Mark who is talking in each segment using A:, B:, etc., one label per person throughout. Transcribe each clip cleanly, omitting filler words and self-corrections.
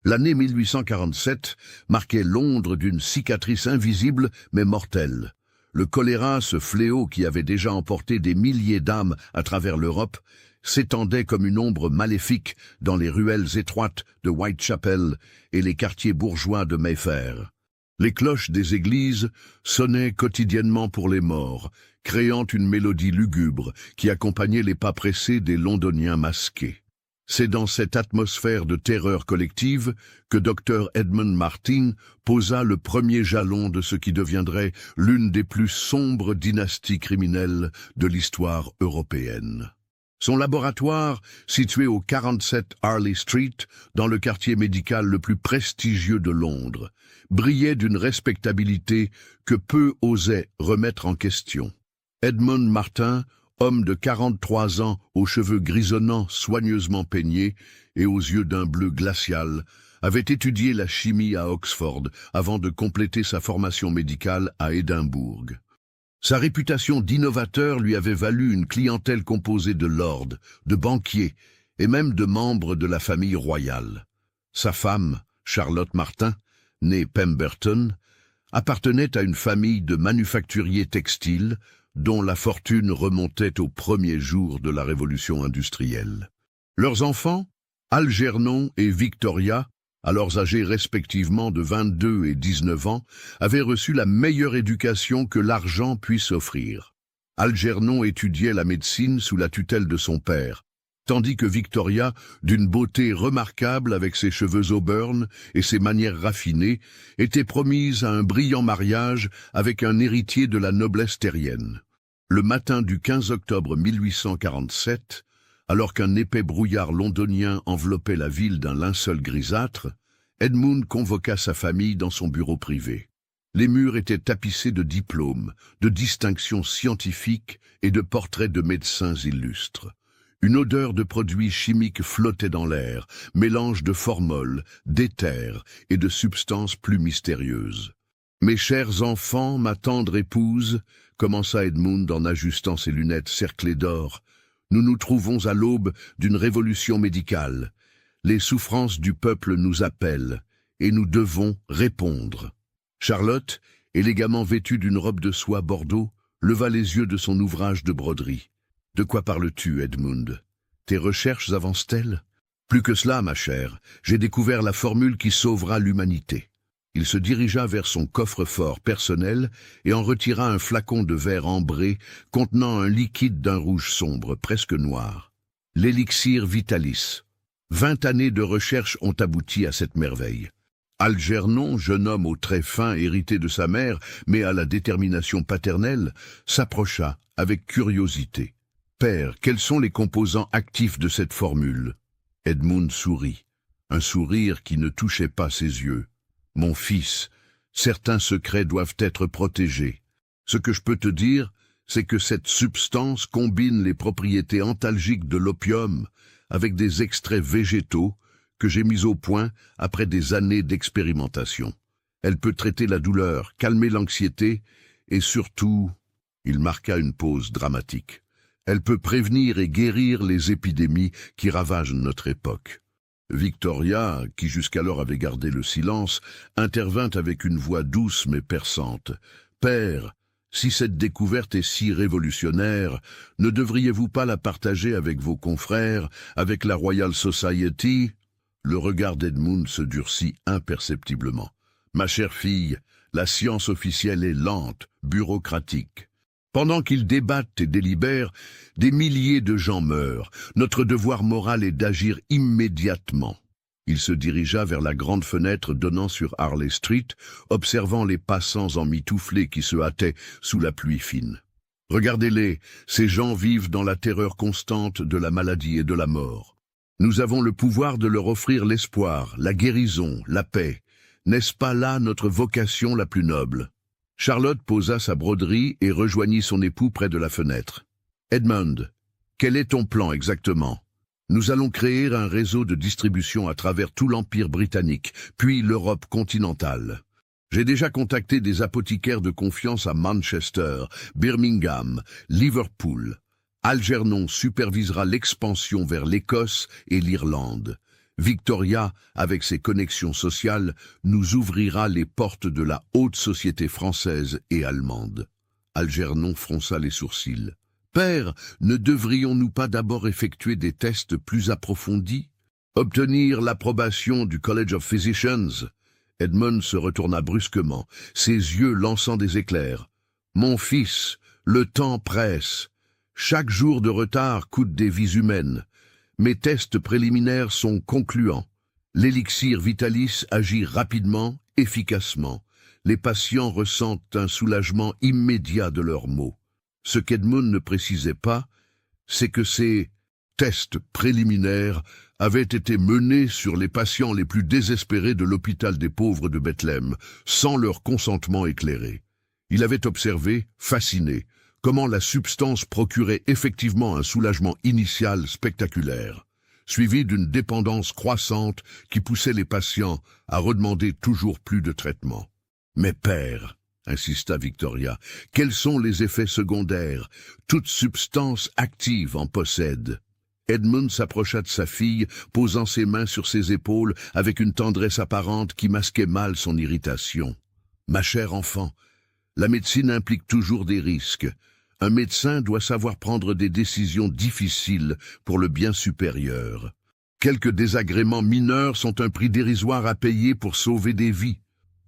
A: L'année 1847 marquait Londres d'une cicatrice invisible mais mortelle. Le choléra, ce fléau qui avait déjà emporté des milliers d'âmes à travers l'Europe, s'étendait comme une ombre maléfique dans les ruelles étroites de Whitechapel et les quartiers bourgeois de Mayfair. Les cloches des églises sonnaient quotidiennement pour les morts, créant une mélodie lugubre qui accompagnait les pas pressés des Londoniens masqués. C'est dans cette atmosphère de terreur collective que Dr Edmund Martin posa le premier jalon de ce qui deviendrait l'une des plus sombres dynasties criminelles de l'histoire européenne. Son laboratoire, situé au 47 Harley Street, dans le quartier médical le plus prestigieux de Londres, brillait d'une respectabilité que peu osaient remettre en question. Edmund Martin, homme de 43 ans, aux cheveux grisonnants soigneusement peignés et aux yeux d'un bleu glacial, avait étudié la chimie à Oxford avant de compléter sa formation médicale à Édimbourg. Sa réputation d'innovateur lui avait valu une clientèle composée de lords, de banquiers et même de membres de la famille royale. Sa femme, Charlotte Martin, née Pemberton, appartenait à une famille de manufacturiers textiles dont la fortune remontait aux premiers jours de la révolution industrielle. Leurs enfants, Algernon et Victoria, alors âgés respectivement de 22 et 19 ans, avaient reçu la meilleure éducation que l'argent puisse offrir. Algernon étudiait la médecine sous la tutelle de son père, tandis que Victoria, d'une beauté remarquable avec ses cheveux auburn et ses manières raffinées, était promise à un brillant mariage avec un héritier de la noblesse terrienne. Le matin du 15 octobre 1847, alors qu'un épais brouillard londonien enveloppait la ville d'un linceul grisâtre, Edmund convoqua sa famille dans son bureau privé. Les murs étaient tapissés de diplômes, de distinctions scientifiques et de portraits de médecins illustres. Une odeur de produits chimiques flottait dans l'air, mélange de formol, d'éther et de substances plus mystérieuses. « Mes chers enfants, ma tendre épouse », commença Edmund en ajustant ses lunettes cerclées d'or, « nous nous trouvons à l'aube d'une révolution médicale. Les souffrances du peuple nous appellent, et nous devons répondre. » Charlotte, élégamment vêtue d'une robe de soie bordeaux, leva les yeux de son ouvrage de broderie. « De quoi parles-tu, Edmund? Tes recherches avancent-elles? » « Plus que cela, ma chère, j'ai découvert la formule qui sauvera l'humanité. » Il se dirigea vers son coffre-fort personnel et en retira un flacon de verre ambré contenant un liquide d'un rouge sombre, presque noir. L'élixir Vitalis. 20 années de recherche ont abouti à cette merveille. Algernon, jeune homme aux traits fins hérité de sa mère, mais à la détermination paternelle, s'approcha avec curiosité. « Père, quels sont les composants actifs de cette formule ?» Edmund sourit, un sourire qui ne touchait pas ses yeux. « Mon fils, certains secrets doivent être protégés. Ce que je peux te dire, c'est que cette substance combine les propriétés antalgiques de l'opium avec des extraits végétaux que j'ai mis au point après des années d'expérimentation. Elle peut traiter la douleur, calmer l'anxiété et surtout, il marqua une pause dramatique, elle peut prévenir et guérir les épidémies qui ravagent notre époque. » Victoria, qui jusqu'alors avait gardé le silence, intervint avec une voix douce mais perçante. « Père, si cette découverte est si révolutionnaire, ne devriez-vous pas la partager avec vos confrères, avec la Royal Society ?» Le regard d'Edmund se durcit imperceptiblement. « Ma chère fille, la science officielle est lente, bureaucratique. Pendant qu'ils débattent et délibèrent, des milliers de gens meurent. Notre devoir moral est d'agir immédiatement. » Il se dirigea vers la grande fenêtre donnant sur Harley Street, observant les passants emmitouflés qui se hâtaient sous la pluie fine. « Regardez-les, ces gens vivent dans la terreur constante de la maladie et de la mort. Nous avons le pouvoir de leur offrir l'espoir, la guérison, la paix. N'est-ce pas là notre vocation la plus noble ?» Charlotte posa sa broderie et rejoignit son époux près de la fenêtre. « Edmund, quel est ton plan exactement ? Nous allons créer un réseau de distribution à travers tout l'Empire britannique, puis l'Europe continentale. J'ai déjà contacté des apothicaires de confiance à Manchester, Birmingham, Liverpool. Algernon supervisera l'expansion vers l'Écosse et l'Irlande. Victoria, avec ses connexions sociales, nous ouvrira les portes de la haute société française et allemande. Algernon fronça les sourcils. « Père, ne devrions-nous pas d'abord effectuer des tests plus approfondis? Obtenir l'approbation du College of Physicians ?» Edmund se retourna brusquement, ses yeux lançant des éclairs. « Mon fils, le temps presse. Chaque jour de retard coûte des vies humaines. Mes tests préliminaires sont concluants. L'élixir Vitalis agit rapidement, efficacement. Les patients ressentent un soulagement immédiat de leurs maux. Ce qu'Edmund ne précisait pas, c'est que ces tests préliminaires avaient été menés sur les patients les plus désespérés de l'hôpital des pauvres de Bethléem, sans leur consentement éclairé. Il avait observé, fasciné, comment la substance procurait effectivement un soulagement initial spectaculaire, suivi d'une dépendance croissante qui poussait les patients à redemander toujours plus de traitement. « Mais père, » insista Victoria, « quels sont les effets secondaires? Toute substance active en possède. » Edmund s'approcha de sa fille, posant ses mains sur ses épaules avec une tendresse apparente qui masquait mal son irritation. « Ma chère enfant, la médecine implique toujours des risques. Un médecin doit savoir prendre des décisions difficiles pour le bien supérieur. Quelques désagréments mineurs sont un prix dérisoire à payer pour sauver des vies. »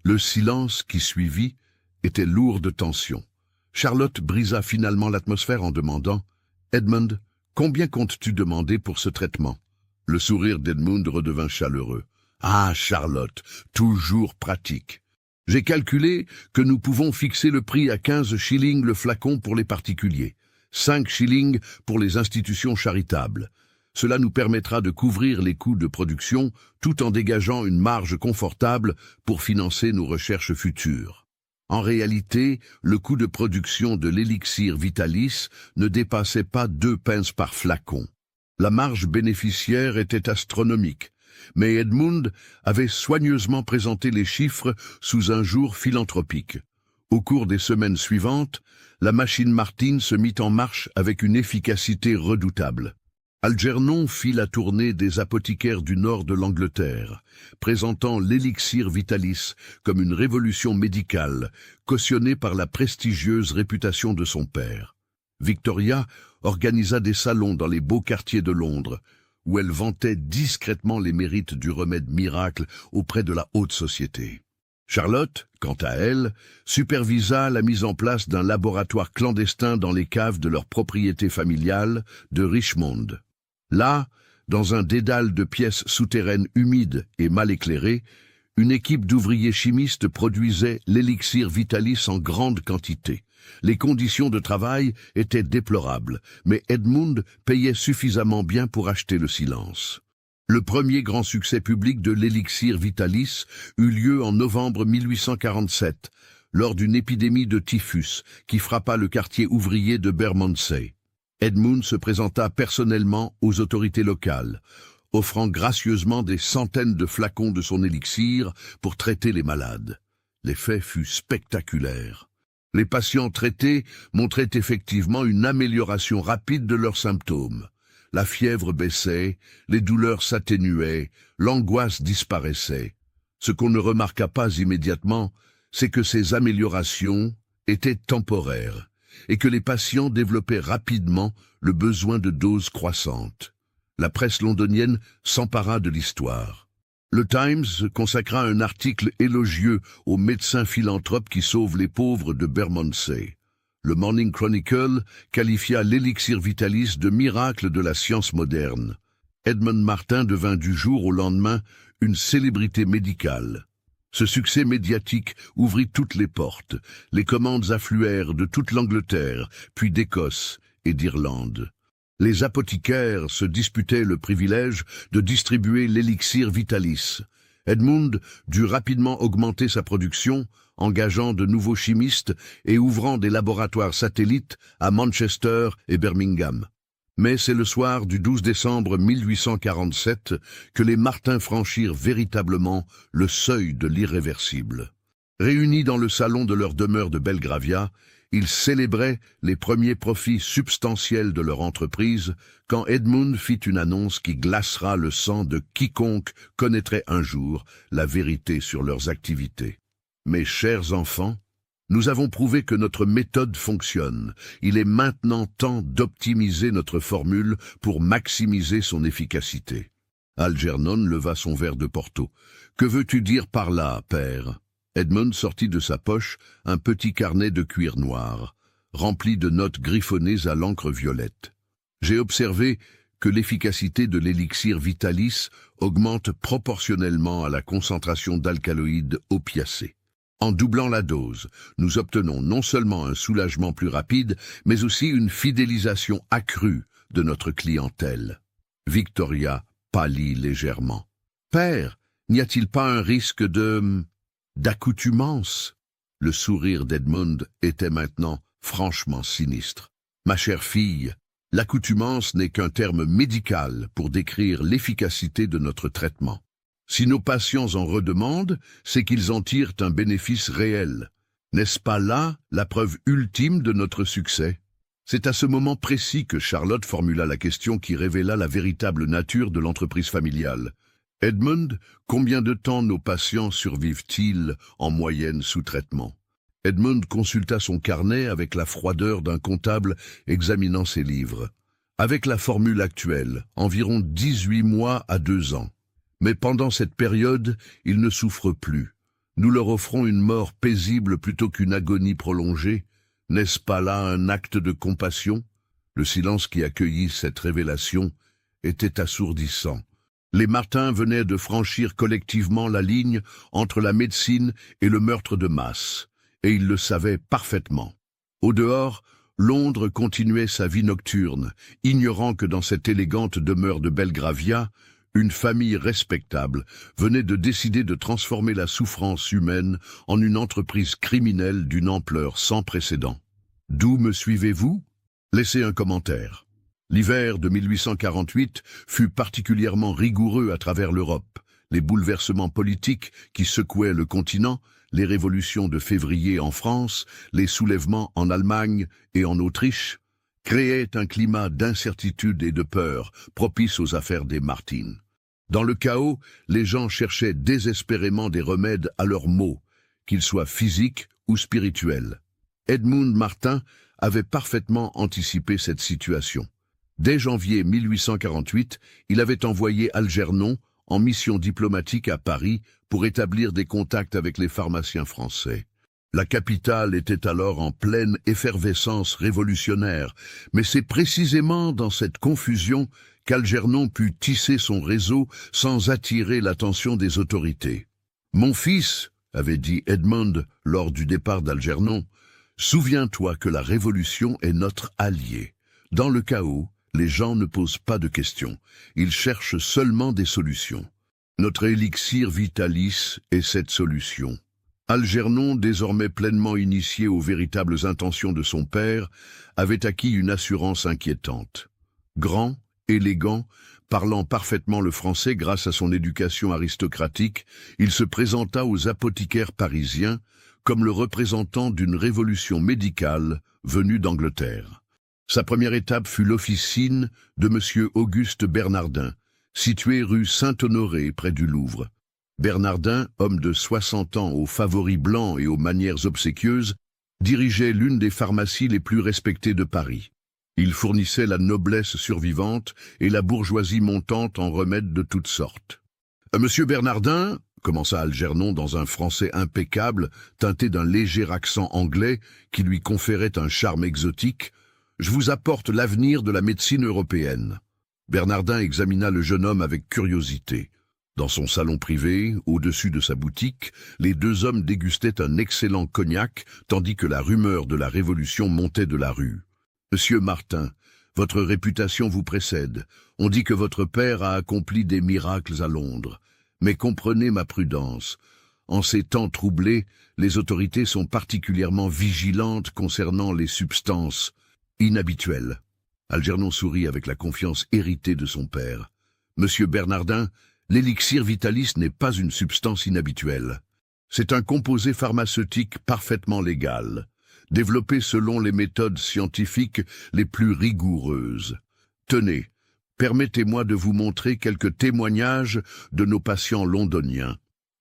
A: Le silence qui suivit était lourd de tension. Charlotte brisa finalement l'atmosphère en demandant « Edmund, combien comptes-tu demander pour ce traitement ?» Le sourire d'Edmund redevint chaleureux. « Ah, Charlotte, toujours pratique. J'ai calculé que nous pouvons fixer le prix à 15 shillings le flacon pour les particuliers, 5 shillings pour les institutions charitables. Cela nous permettra de couvrir les coûts de production tout en dégageant une marge confortable pour financer nos recherches futures. En réalité, le coût de production de l'élixir Vitalis ne dépassait pas 2 pence par flacon. La marge bénéficiaire était astronomique, mais Edmund avait soigneusement présenté les chiffres sous un jour philanthropique. Au cours des semaines suivantes, la machine Martin se mit en marche avec une efficacité redoutable. Algernon fit la tournée des apothicaires du nord de l'Angleterre, présentant l'élixir Vitalis comme une révolution médicale, cautionnée par la prestigieuse réputation de son père. Victoria organisa des salons dans les beaux quartiers de Londres, où elle vantait discrètement les mérites du remède miracle auprès de la haute société. Charlotte, quant à elle, supervisa la mise en place d'un laboratoire clandestin dans les caves de leur propriété familiale de Richmond. Là, dans un dédale de pièces souterraines humides et mal éclairées, une équipe d'ouvriers chimistes produisait l'élixir Vitalis en grande quantité. Les conditions de travail étaient déplorables, mais Edmund payait suffisamment bien pour acheter le silence. Le premier grand succès public de l'élixir Vitalis eut lieu en novembre 1847, lors d'une épidémie de typhus qui frappa le quartier ouvrier de Bermondsey. Edmund se présenta personnellement aux autorités locales, offrant gracieusement des centaines de flacons de son élixir pour traiter les malades. L'effet fut spectaculaire. Les patients traités montraient effectivement une amélioration rapide de leurs symptômes. La fièvre baissait, les douleurs s'atténuaient, l'angoisse disparaissait. Ce qu'on ne remarqua pas immédiatement, c'est que ces améliorations étaient temporaires et que les patients développaient rapidement le besoin de doses croissantes. La presse londonienne s'empara de l'histoire. Le Times consacra un article élogieux aux médecins philanthropes qui sauvent les pauvres de Bermondsey. Le Morning Chronicle qualifia l'élixir Vitalis de miracle de la science moderne. Edmund Martin devint du jour au lendemain une célébrité médicale. Ce succès médiatique ouvrit toutes les portes. Les commandes affluèrent de toute l'Angleterre, puis d'Écosse et d'Irlande. Les apothicaires se disputaient le privilège de distribuer l'élixir Vitalis. Edmund dut rapidement augmenter sa production, engageant de nouveaux chimistes et ouvrant des laboratoires satellites à Manchester et Birmingham. Mais c'est le soir du 12 décembre 1847 que les Martins franchirent véritablement le seuil de l'irréversible. Réunis dans le salon de leur demeure de Belgravia, Ils célébraient les premiers profits substantiels de leur entreprise quand Edmund fit une annonce qui glacera le sang de quiconque connaîtrait un jour la vérité sur leurs activités. Mes chers enfants, nous avons prouvé que notre méthode fonctionne. Il est maintenant temps d'optimiser notre formule pour maximiser son efficacité. Algernon leva son verre de Porto. « Que veux-tu dire par là, père ?» Edmund sortit de sa poche un petit carnet de cuir noir, rempli de notes griffonnées à l'encre violette. J'ai observé que l'efficacité de l'élixir Vitalis augmente proportionnellement à la concentration d'alcaloïdes opiacés. En doublant la dose, nous obtenons non seulement un soulagement plus rapide, mais aussi une fidélisation accrue de notre clientèle. Victoria pâlit légèrement. « Père, n'y a-t-il pas un risque d'accoutumance ?» Le sourire d'Edmund était maintenant franchement sinistre. « Ma chère fille, l'accoutumance n'est qu'un terme médical pour décrire l'efficacité de notre traitement. Si nos patients en redemandent, c'est qu'ils en tirent un bénéfice réel. N'est-ce pas là la preuve ultime de notre succès ?» C'est à ce moment précis que Charlotte formula la question qui révéla la véritable nature de l'entreprise familiale. « Edmund, combien de temps nos patients survivent-ils en moyenne sous traitement ?» Edmund consulta son carnet avec la froideur d'un comptable examinant ses livres. « Avec la formule actuelle, environ 18 mois à 2 ans. Mais pendant cette période, ils ne souffrent plus. Nous leur offrons une mort paisible plutôt qu'une agonie prolongée. N'est-ce pas là un acte de compassion ?» Le silence qui accueillit cette révélation était assourdissant. Les Martin venaient de franchir collectivement la ligne entre la médecine et le meurtre de masse, et ils le savaient parfaitement. Au dehors, Londres continuait sa vie nocturne, ignorant que dans cette élégante demeure de Belgravia, une famille respectable venait de décider de transformer la souffrance humaine en une entreprise criminelle d'une ampleur sans précédent. D'où me suivez-vous? Laissez un commentaire. L'hiver de 1848 fut particulièrement rigoureux à travers l'Europe. Les bouleversements politiques qui secouaient le continent, les révolutions de février en France, les soulèvements en Allemagne et en Autriche, créaient un climat d'incertitude et de peur propice aux affaires des Martin. Dans le chaos, les gens cherchaient désespérément des remèdes à leurs maux, qu'ils soient physiques ou spirituels. Edmund Martin avait parfaitement anticipé cette situation. Dès janvier 1848, il avait envoyé Algernon en mission diplomatique à Paris pour établir des contacts avec les pharmaciens français. La capitale était alors en pleine effervescence révolutionnaire, mais c'est précisément dans cette confusion qu'Algernon put tisser son réseau sans attirer l'attention des autorités. « Mon fils, » avait dit Edmund lors du départ d'Algernon, « souviens-toi que la révolution est notre allié. Dans le chaos, les gens ne posent pas de questions, ils cherchent seulement des solutions. Notre élixir Vitalis est cette solution. » Algernon, désormais pleinement initié aux véritables intentions de son père, avait acquis une assurance inquiétante. Grand, élégant, parlant parfaitement le français grâce à son éducation aristocratique, il se présenta aux apothicaires parisiens comme le représentant d'une révolution médicale venue d'Angleterre. Sa première étape fut l'officine de M. Auguste Bernardin, située rue Saint-Honoré près du Louvre. Bernardin, homme de 60 ans aux favoris blancs et aux manières obséquieuses, dirigeait l'une des pharmacies les plus respectées de Paris. Il fournissait la noblesse survivante et la bourgeoisie montante en remèdes de toutes sortes. « Monsieur Bernardin, » commença Algernon dans un français impeccable, teinté d'un léger accent anglais qui lui conférait un charme exotique, « je vous apporte l'avenir de la médecine européenne. » Bernardin examina le jeune homme avec curiosité. Dans son salon privé, au-dessus de sa boutique, les deux hommes dégustaient un excellent cognac, tandis que la rumeur de la Révolution montait de la rue. « Monsieur Martin, votre réputation vous précède. On dit que votre père a accompli des miracles à Londres. Mais comprenez ma prudence. En ces temps troublés, les autorités sont particulièrement vigilantes concernant les substances inhabituelles. » Algernon sourit avec la confiance héritée de son père. « Monsieur Bernardin, l'élixir Vitalis n'est pas une substance inhabituelle. C'est un composé pharmaceutique parfaitement légal. développé selon les méthodes scientifiques les plus rigoureuses. Tenez, permettez-moi de vous montrer quelques témoignages de nos patients londoniens.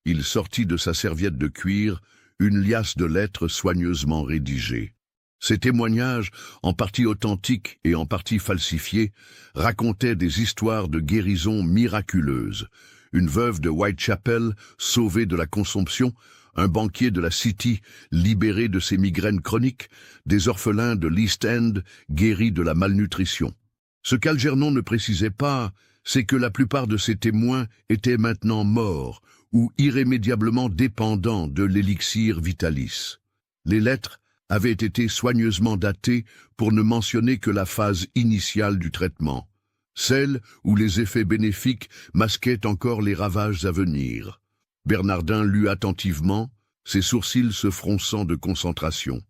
A: Il sortit de sa serviette de cuir une liasse de lettres soigneusement rédigées. Ces témoignages, en partie authentiques et en partie falsifiés, racontaient des histoires de guérison miraculeuses. Une veuve de Whitechapel, sauvée de la consomption, un banquier de la City, libéré de ses migraines chroniques, des orphelins de l'East End, guéris de la malnutrition. Ce qu'Algernon ne précisait pas, c'est que la plupart de ces témoins étaient maintenant morts ou irrémédiablement dépendants de l'élixir Vitalis. Les lettres avaient été soigneusement datées pour ne mentionner que la phase initiale du traitement, celle où les effets bénéfiques masquaient encore les ravages à venir. Bernardin lut attentivement, ses sourcils se fronçant de concentration.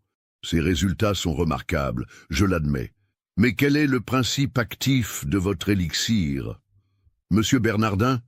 A: Ces résultats sont remarquables, je l'admets. Mais quel est le principe actif de votre élixir? Monsieur Bernardin,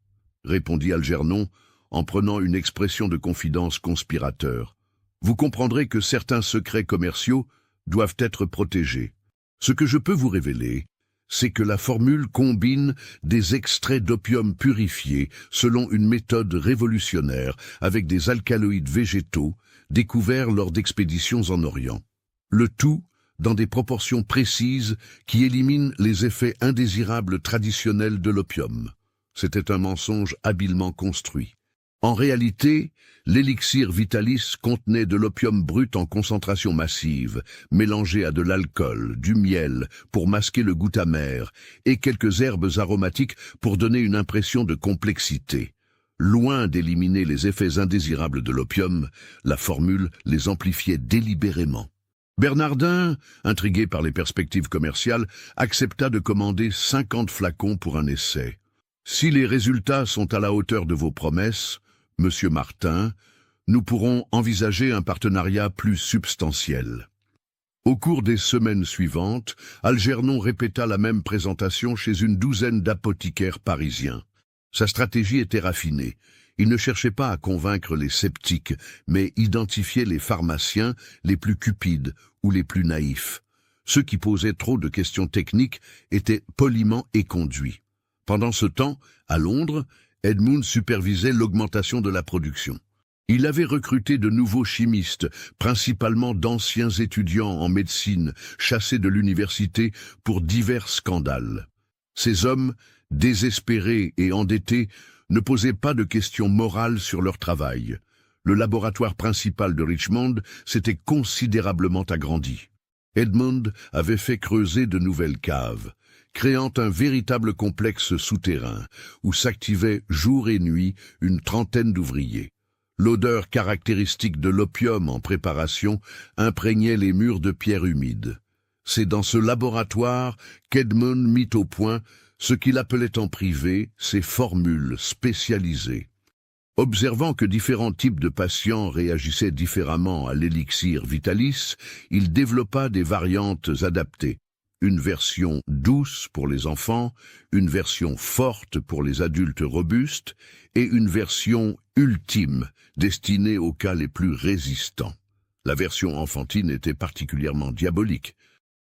A: répondit Algernon, en prenant une expression de confidence conspirateur, vous comprendrez que certains secrets commerciaux doivent être protégés. Ce que je peux vous révéler, c'est que la formule combine des extraits d'opium purifiés selon une méthode révolutionnaire avec des alcaloïdes végétaux découverts lors d'expéditions en Orient. Le tout dans des proportions précises qui éliminent les effets indésirables traditionnels de l'opium. C'était un mensonge habilement construit. En réalité, l'élixir Vitalis contenait de l'opium brut en concentration massive, mélangé à de l'alcool, du miel pour masquer le goût amer, et quelques herbes aromatiques pour donner une impression de complexité. Loin d'éliminer les effets indésirables de l'opium, la formule les amplifiait délibérément. Bernardin, intrigué par les perspectives commerciales, accepta de commander 50 flacons pour un essai. Si les résultats sont à la hauteur de vos promesses, Monsieur Martin, nous pourrons envisager un partenariat plus substantiel. Au cours des semaines suivantes, Algernon répéta la même présentation chez une douzaine d'apothicaires parisiens. Sa stratégie était raffinée. Il ne cherchait pas à convaincre les sceptiques, mais identifiait les pharmaciens les plus cupides ou les plus naïfs. Ceux qui posaient trop de questions techniques étaient poliment éconduits. Pendant ce temps, à Londres, Edmund supervisait l'augmentation de la production. Il avait recruté de nouveaux chimistes, principalement d'anciens étudiants en médecine, chassés de l'université pour divers scandales. Ces hommes, désespérés et endettés, ne posaient pas de questions morales sur leur travail. Le laboratoire principal de Richmond s'était considérablement agrandi. Edmund avait fait creuser de nouvelles caves, créant un véritable complexe souterrain où s'activaient jour et nuit une trentaine d'ouvriers. L'odeur caractéristique de l'opium en préparation imprégnait les murs de pierre humide. C'est dans ce laboratoire qu'Edmund mit au point ce qu'il appelait en privé ses formules spécialisées. Observant que différents types de patients réagissaient différemment à l'élixir Vitalis, il développa des variantes adaptées. Une version douce pour les enfants, une version forte pour les adultes robustes et une version ultime destinée aux cas les plus résistants. La version enfantine était particulièrement diabolique.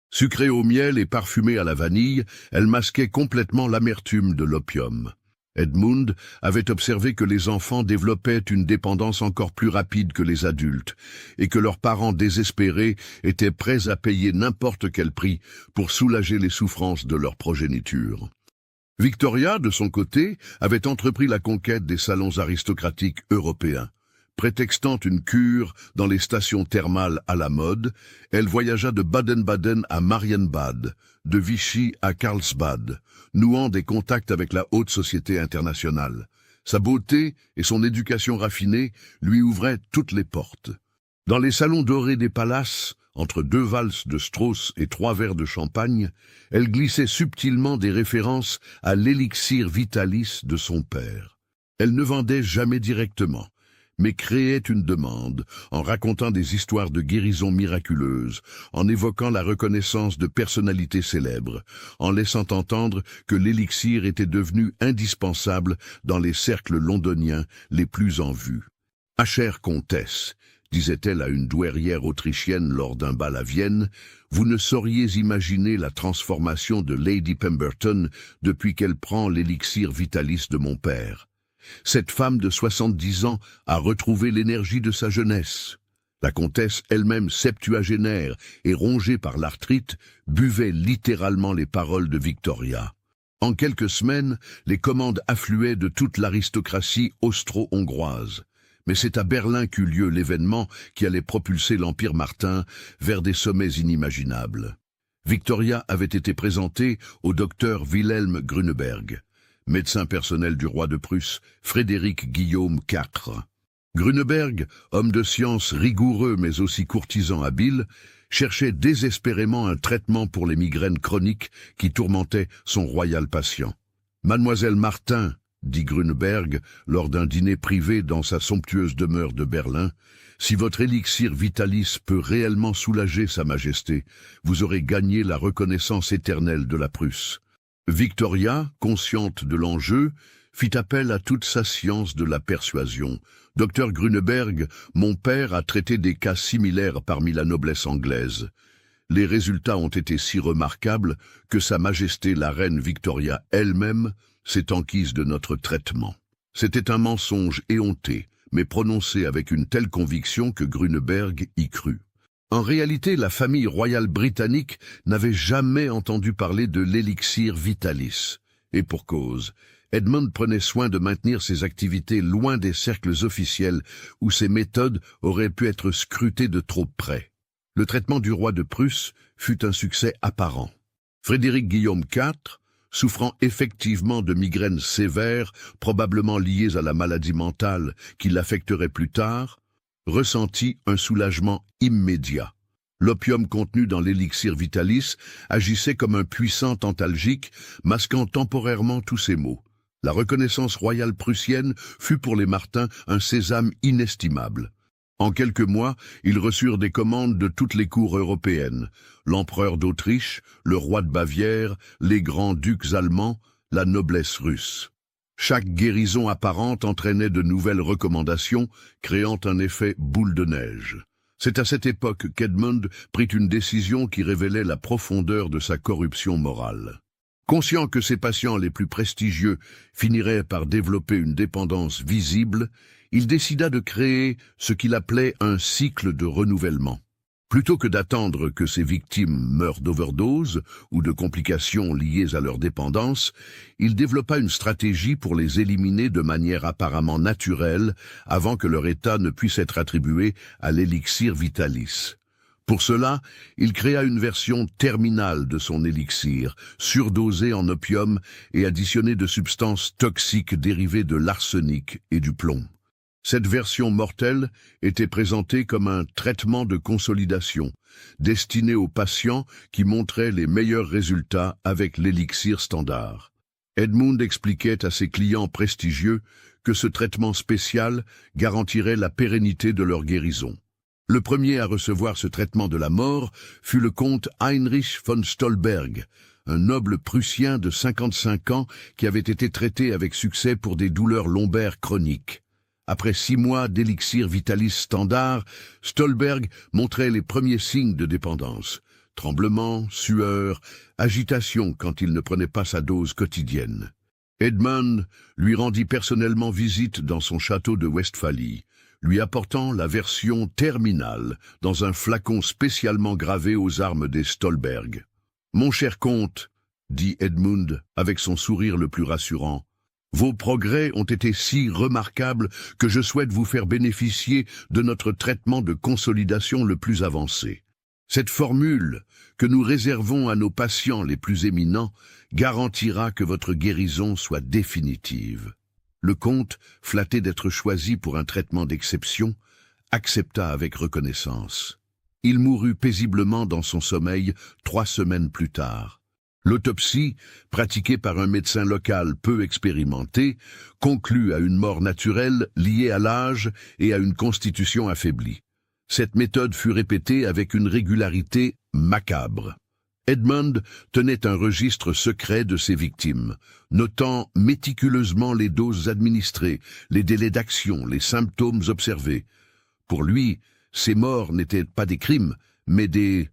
A: Sucrée au miel et parfumée à la vanille, elle masquait complètement l'amertume de l'opium. Edmund avait observé que les enfants développaient une dépendance encore plus rapide que les adultes et que leurs parents désespérés étaient prêts à payer n'importe quel prix pour soulager les souffrances de leur progéniture. Victoria, de son côté, avait entrepris la conquête des salons aristocratiques européens. Prétextant une cure dans les stations thermales à la mode, elle voyagea de Baden-Baden à Marienbad, de Vichy à Carlsbad, nouant des contacts avec la haute société internationale. Sa beauté et son éducation raffinée lui ouvraient toutes les portes. Dans les salons dorés des palaces, entre 2 valses de Strauss et 3 verres de champagne, elle glissait subtilement des références à l'élixir Vitalis de son père. Elle ne vendait jamais directement, mais créait une demande, en racontant des histoires de guérison miraculeuse, en évoquant la reconnaissance de personnalités célèbres, en laissant entendre que l'élixir était devenu indispensable dans les cercles londoniens les plus en vue. « Ma chère comtesse », disait-elle à une douairière autrichienne lors d'un bal à Vienne, vous ne sauriez imaginer la transformation de Lady Pemberton depuis qu'elle prend l'élixir vitalis de mon père. Cette femme de 70 ans a retrouvé l'énergie de sa jeunesse. La comtesse, elle-même septuagénaire et rongée par l'arthrite, buvait littéralement les paroles de Victoria. En quelques semaines, les commandes affluaient de toute l'aristocratie austro-hongroise. Mais c'est à Berlin qu'eut lieu l'événement qui allait propulser l'Empire Martin vers des sommets inimaginables. Victoria avait été présentée au docteur Wilhelm Grüneberg, médecin personnel du roi de Prusse, Frédéric Guillaume IV. Grüneberg, homme de science rigoureux mais aussi courtisan habile, cherchait désespérément un traitement pour les migraines chroniques qui tourmentaient son royal patient. « Mademoiselle Martin », dit Grüneberg lors d'un dîner privé dans sa somptueuse demeure de Berlin, « si votre élixir vitalis peut réellement soulager Sa Majesté, vous aurez gagné la reconnaissance éternelle de la Prusse. » Victoria, consciente de l'enjeu, fit appel à toute sa science de la persuasion. « Docteur Grüneberg, mon père a traité des cas similaires parmi la noblesse anglaise. Les résultats ont été si remarquables que Sa Majesté la reine Victoria elle-même s'est enquise de notre traitement. » C'était un mensonge éhonté, mais prononcé avec une telle conviction que Grüneberg y crut. En réalité, la famille royale britannique n'avait jamais entendu parler de l'élixir vitalis. Et pour cause, Edmund prenait soin de maintenir ses activités loin des cercles officiels où ses méthodes auraient pu être scrutées de trop près. Le traitement du roi de Prusse fut un succès apparent. Frédéric Guillaume IV, souffrant effectivement de migraines sévères, probablement liées à la maladie mentale qui l'affecterait plus tard, ressentit un soulagement immédiat. L'opium contenu dans l'élixir vitalis agissait comme un puissant antalgique, masquant temporairement tous ses maux. La reconnaissance royale prussienne fut pour les Martins un sésame inestimable. En quelques mois, ils reçurent des commandes de toutes les cours européennes, l'empereur d'Autriche, le roi de Bavière, les grands ducs allemands, la noblesse russe. Chaque guérison apparente entraînait de nouvelles recommandations, créant un effet boule de neige. C'est à cette époque qu'Edmund prit une décision qui révélait la profondeur de sa corruption morale. Conscient que ses patients les plus prestigieux finiraient par développer une dépendance visible, il décida de créer ce qu'il appelait un cycle de renouvellement. Plutôt que d'attendre que ses victimes meurent d'overdose ou de complications liées à leur dépendance, il développa une stratégie pour les éliminer de manière apparemment naturelle avant que leur état ne puisse être attribué à l'élixir vitalis. Pour cela, il créa une version terminale de son élixir, surdosée en opium et additionnée de substances toxiques dérivées de l'arsenic et du plomb. Cette version mortelle était présentée comme un traitement de consolidation, destiné aux patients qui montraient les meilleurs résultats avec l'élixir standard. Edmund expliquait à ses clients prestigieux que ce traitement spécial garantirait la pérennité de leur guérison. Le premier à recevoir ce traitement de la mort fut le comte Heinrich von Stolberg, un noble prussien de 55 ans qui avait été traité avec succès pour des douleurs lombaires chroniques. Après 6 mois d'élixir vitalis standard, Stolberg montrait les premiers signes de dépendance. Tremblements, sueur, agitation quand il ne prenait pas sa dose quotidienne. Edmund lui rendit personnellement visite dans son château de Westphalie, lui apportant la version terminale dans un flacon spécialement gravé aux armes des Stolberg. « Mon cher comte, » dit Edmund avec son sourire le plus rassurant, « vos progrès ont été si remarquables que je souhaite vous faire bénéficier de notre traitement de consolidation le plus avancé. Cette formule, que nous réservons à nos patients les plus éminents, garantira que votre guérison soit définitive. » Le comte, flatté d'être choisi pour un traitement d'exception, accepta avec reconnaissance. Il mourut paisiblement dans son sommeil 3 semaines plus tard. L'autopsie, pratiquée par un médecin local peu expérimenté, conclut à une mort naturelle liée à l'âge et à une constitution affaiblie. Cette méthode fut répétée avec une régularité macabre. Edmund tenait un registre secret de ses victimes, notant méticuleusement les doses administrées, les délais d'action, les symptômes observés. Pour lui, Ces morts n'étaient pas des crimes, mais des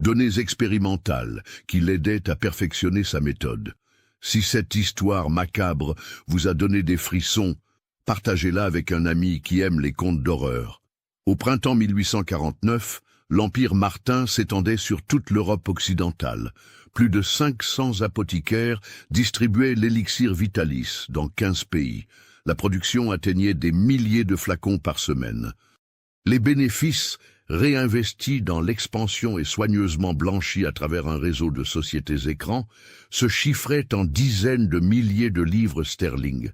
A: données expérimentales qui l'aidaient à perfectionner sa méthode. Si cette histoire macabre vous a donné des frissons, partagez-la avec un ami qui aime les contes d'horreur. Au printemps 1849, l'Empire Martin s'étendait sur toute l'Europe occidentale. Plus de 500 apothicaires distribuaient l'élixir Vitalis dans 15 pays. La production atteignait des milliers de flacons par semaine. Les bénéfices, réinvestis dans l'expansion et soigneusement blanchis à travers un réseau de sociétés écrans, se chiffraient en dizaines de milliers de livres sterling.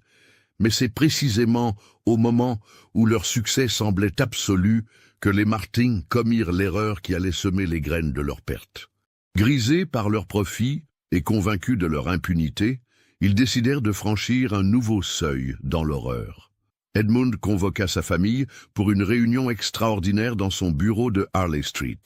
A: Mais c'est précisément au moment où leur succès semblait absolu que les Martin commirent l'erreur qui allait semer les graines de leur perte. Grisés par leurs profits et convaincus de leur impunité, ils décidèrent de franchir un nouveau seuil dans l'horreur. Edmund convoqua sa famille pour une réunion extraordinaire dans son bureau de Harley Street.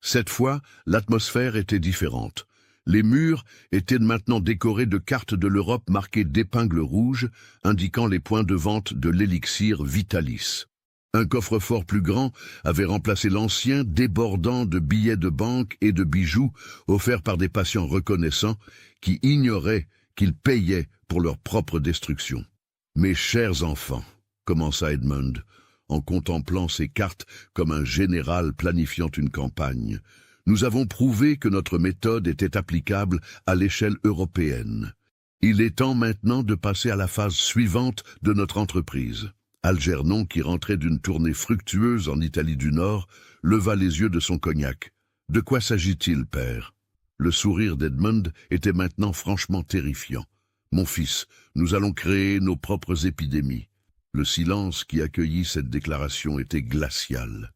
A: Cette fois, l'atmosphère était différente. Les murs étaient maintenant décorés de cartes de l'Europe marquées d'épingles rouges, indiquant les points de vente de l'élixir Vitalis. Un coffre-fort plus grand avait remplacé l'ancien, débordant de billets de banque et de bijoux offerts par des patients reconnaissants qui ignoraient qu'ils payaient pour leur propre destruction. « Mes chers enfants », commença Edmund, en contemplant ces cartes comme un général planifiant une campagne, « nous avons prouvé que notre méthode était applicable à l'échelle européenne. Il est temps maintenant de passer à la phase suivante de notre entreprise. » Algernon, qui rentrait d'une tournée fructueuse en Italie du Nord, leva les yeux de son cognac. « De quoi s'agit-il, père ?» Le sourire d'Edmund était maintenant franchement terrifiant. « Mon fils, nous allons créer nos propres épidémies. » Le silence qui accueillit cette déclaration était glacial.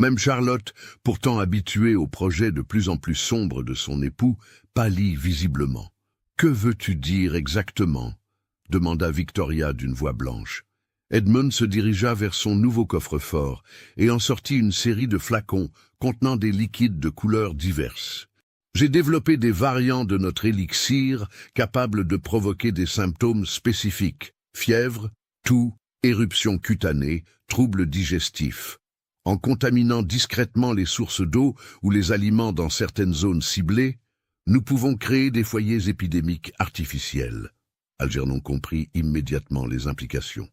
A: Même Charlotte, pourtant habituée aux projets de plus en plus sombres de son époux, pâlit visiblement. « Que veux-tu dire exactement ?» demanda Victoria d'une voix blanche. Edmund se dirigea vers son nouveau coffre-fort et en sortit une série de flacons contenant des liquides de couleurs diverses. « J'ai développé des variants de notre élixir capables de provoquer des symptômes spécifiques, fièvre, toux, éruption cutanée, troubles digestifs. En contaminant discrètement les sources d'eau ou les aliments dans certaines zones ciblées, nous pouvons créer des foyers épidémiques artificiels. » Algernon comprit immédiatement les implications.